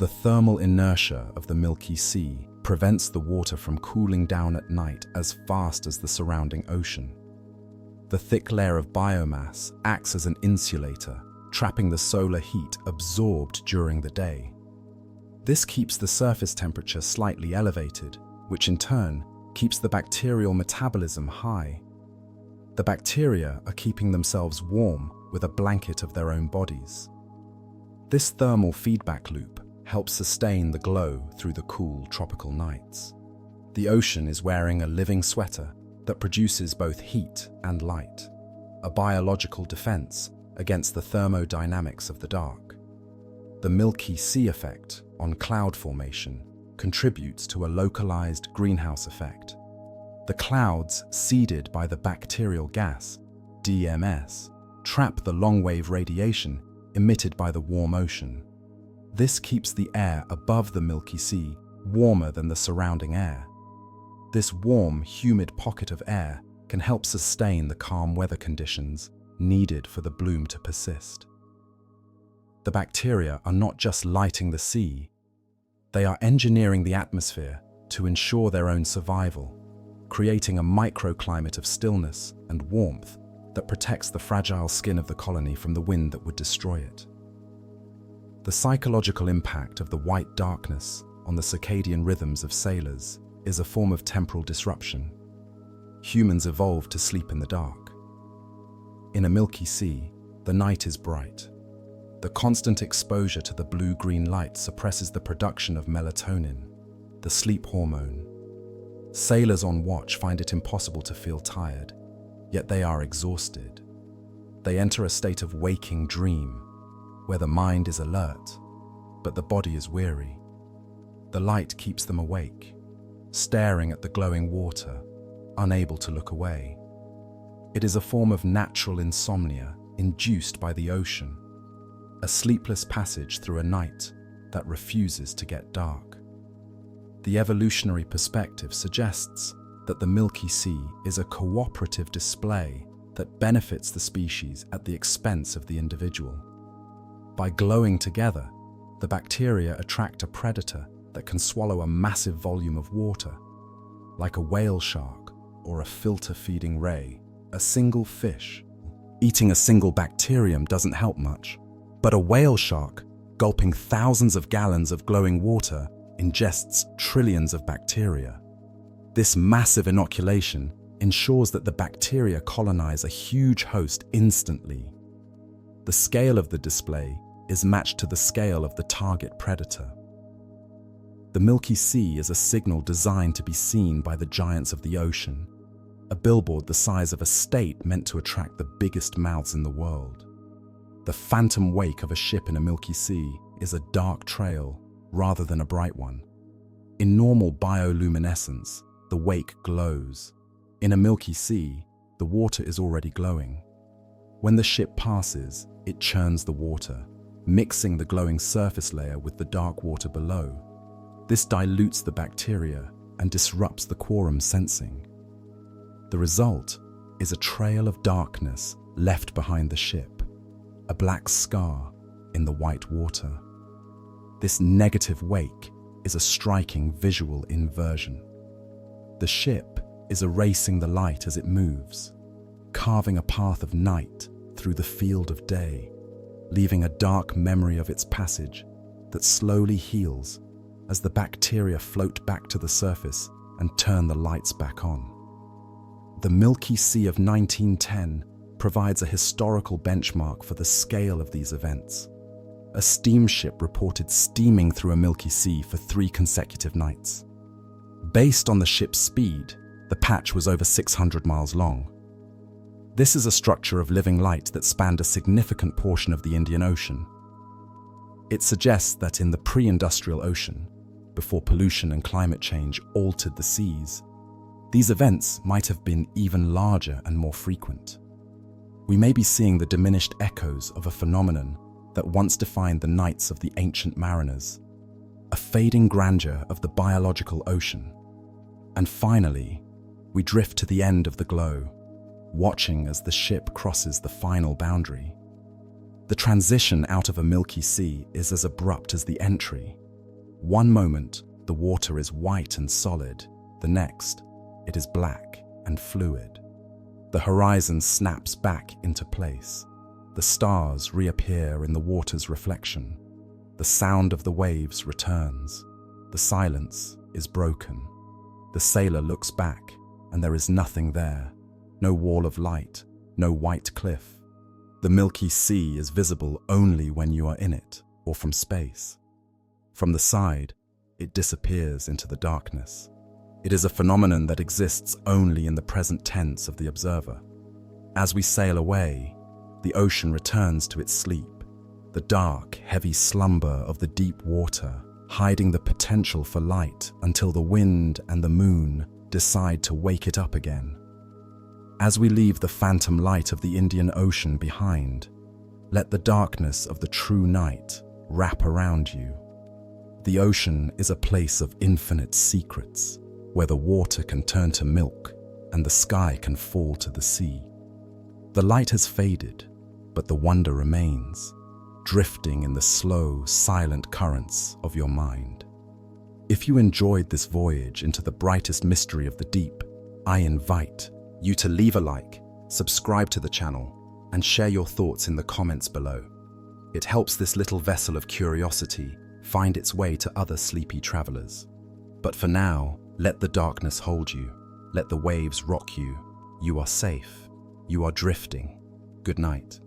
The thermal inertia of the Milky Sea prevents the water from cooling down at night as fast as the surrounding ocean. The thick layer of biomass acts as an insulator, trapping the solar heat absorbed during the day. This keeps the surface temperature slightly elevated, which in turn keeps the bacterial metabolism high. The bacteria are keeping themselves warm with a blanket of their own bodies. This thermal feedback loop helps sustain the glow through the cool tropical nights. The ocean is wearing a living sweater that produces both heat and light, a biological defense against the thermodynamics of the dark. The Milky Sea effect on cloud formation contributes to a localized greenhouse effect. The clouds, seeded by the bacterial gas, DMS, trap the long-wave radiation emitted by the warm ocean. This keeps the air above the Milky Sea warmer than the surrounding air. This warm, humid pocket of air can help sustain the calm weather conditions needed for the bloom to persist. The bacteria are not just lighting the sea, they are engineering the atmosphere to ensure their own survival, creating a microclimate of stillness and warmth that protects the fragile skin of the colony from the wind that would destroy it. The psychological impact of the white darkness on the circadian rhythms of sailors is a form of temporal disruption. Humans evolved to sleep in the dark. In a Milky Sea, the night is bright. The constant exposure to the blue-green light suppresses the production of melatonin, the sleep hormone. Sailors on watch find it impossible to feel tired, yet they are exhausted. They enter a state of waking dream, where the mind is alert, but the body is weary. The light keeps them awake, staring at the glowing water, unable to look away. It is a form of natural insomnia induced by the ocean, a sleepless passage through a night that refuses to get dark. The evolutionary perspective suggests that the Milky Sea is a cooperative display that benefits the species at the expense of the individual. By glowing together, the bacteria attract a predator that can swallow a massive volume of water. Like a whale shark or a filter-feeding ray, a single fish eating a single bacterium doesn't help much. But a whale shark, gulping thousands of gallons of glowing water, ingests trillions of bacteria. This massive inoculation ensures that the bacteria colonize a huge host instantly. The scale of the display is matched to the scale of the target predator. The Milky Sea is a signal designed to be seen by the giants of the ocean, a billboard the size of a state meant to attract the biggest mouths in the world. The phantom wake of a ship in a Milky Sea is a dark trail rather than a bright one. In normal bioluminescence, the wake glows. In a Milky Sea, the water is already glowing. When the ship passes, it churns the water, mixing the glowing surface layer with the dark water below. This dilutes the bacteria and disrupts the quorum sensing. The result is a trail of darkness left behind the ship, a black scar in the white water. This negative wake is a striking visual inversion. The ship is erasing the light as it moves, carving a path of night through the field of day, leaving a dark memory of its passage that slowly heals as the bacteria float back to the surface and turn the lights back on. The Milky Sea of 1910 provides a historical benchmark for the scale of these events. A steamship reported steaming through a Milky Sea for 3 consecutive nights. Based on the ship's speed, the patch was over 600 miles long. This is a structure of living light that spanned a significant portion of the Indian Ocean. It suggests that in the pre-industrial ocean, before pollution and climate change altered the seas, these events might have been even larger and more frequent. We may be seeing the diminished echoes of a phenomenon that once defined the nights of the ancient mariners, a fading grandeur of the biological ocean. And finally, we drift to the end of the glow, watching as the ship crosses the final boundary. The transition out of a Milky Sea is as abrupt as the entry. One moment, the water is white and solid. The next, it is black and fluid. The horizon snaps back into place. The stars reappear in the water's reflection. The sound of the waves returns. The silence is broken. The sailor looks back, and there is nothing there. No wall of light, no white cliff. The Milky Sea is visible only when you are in it, or from space. From the side, it disappears into the darkness. It is a phenomenon that exists only in the present tense of the observer. As we sail away, the ocean returns to its sleep, the dark, heavy slumber of the deep water, hiding the potential for light until the wind and the moon decide to wake it up again. As we leave the phantom light of the Indian Ocean behind, let the darkness of the true night wrap around you. The ocean is a place of infinite secrets, where the water can turn to milk and the sky can fall to the sea. The light has faded, but the wonder remains, drifting in the slow, silent currents of your mind. If you enjoyed this voyage into the brightest mystery of the deep, I invite you to leave a like, subscribe to the channel, and share your thoughts in the comments below. It helps this little vessel of curiosity find its way to other sleepy travelers. But for now, let the darkness hold you. Let the waves rock you. You are safe. You are drifting. Good night.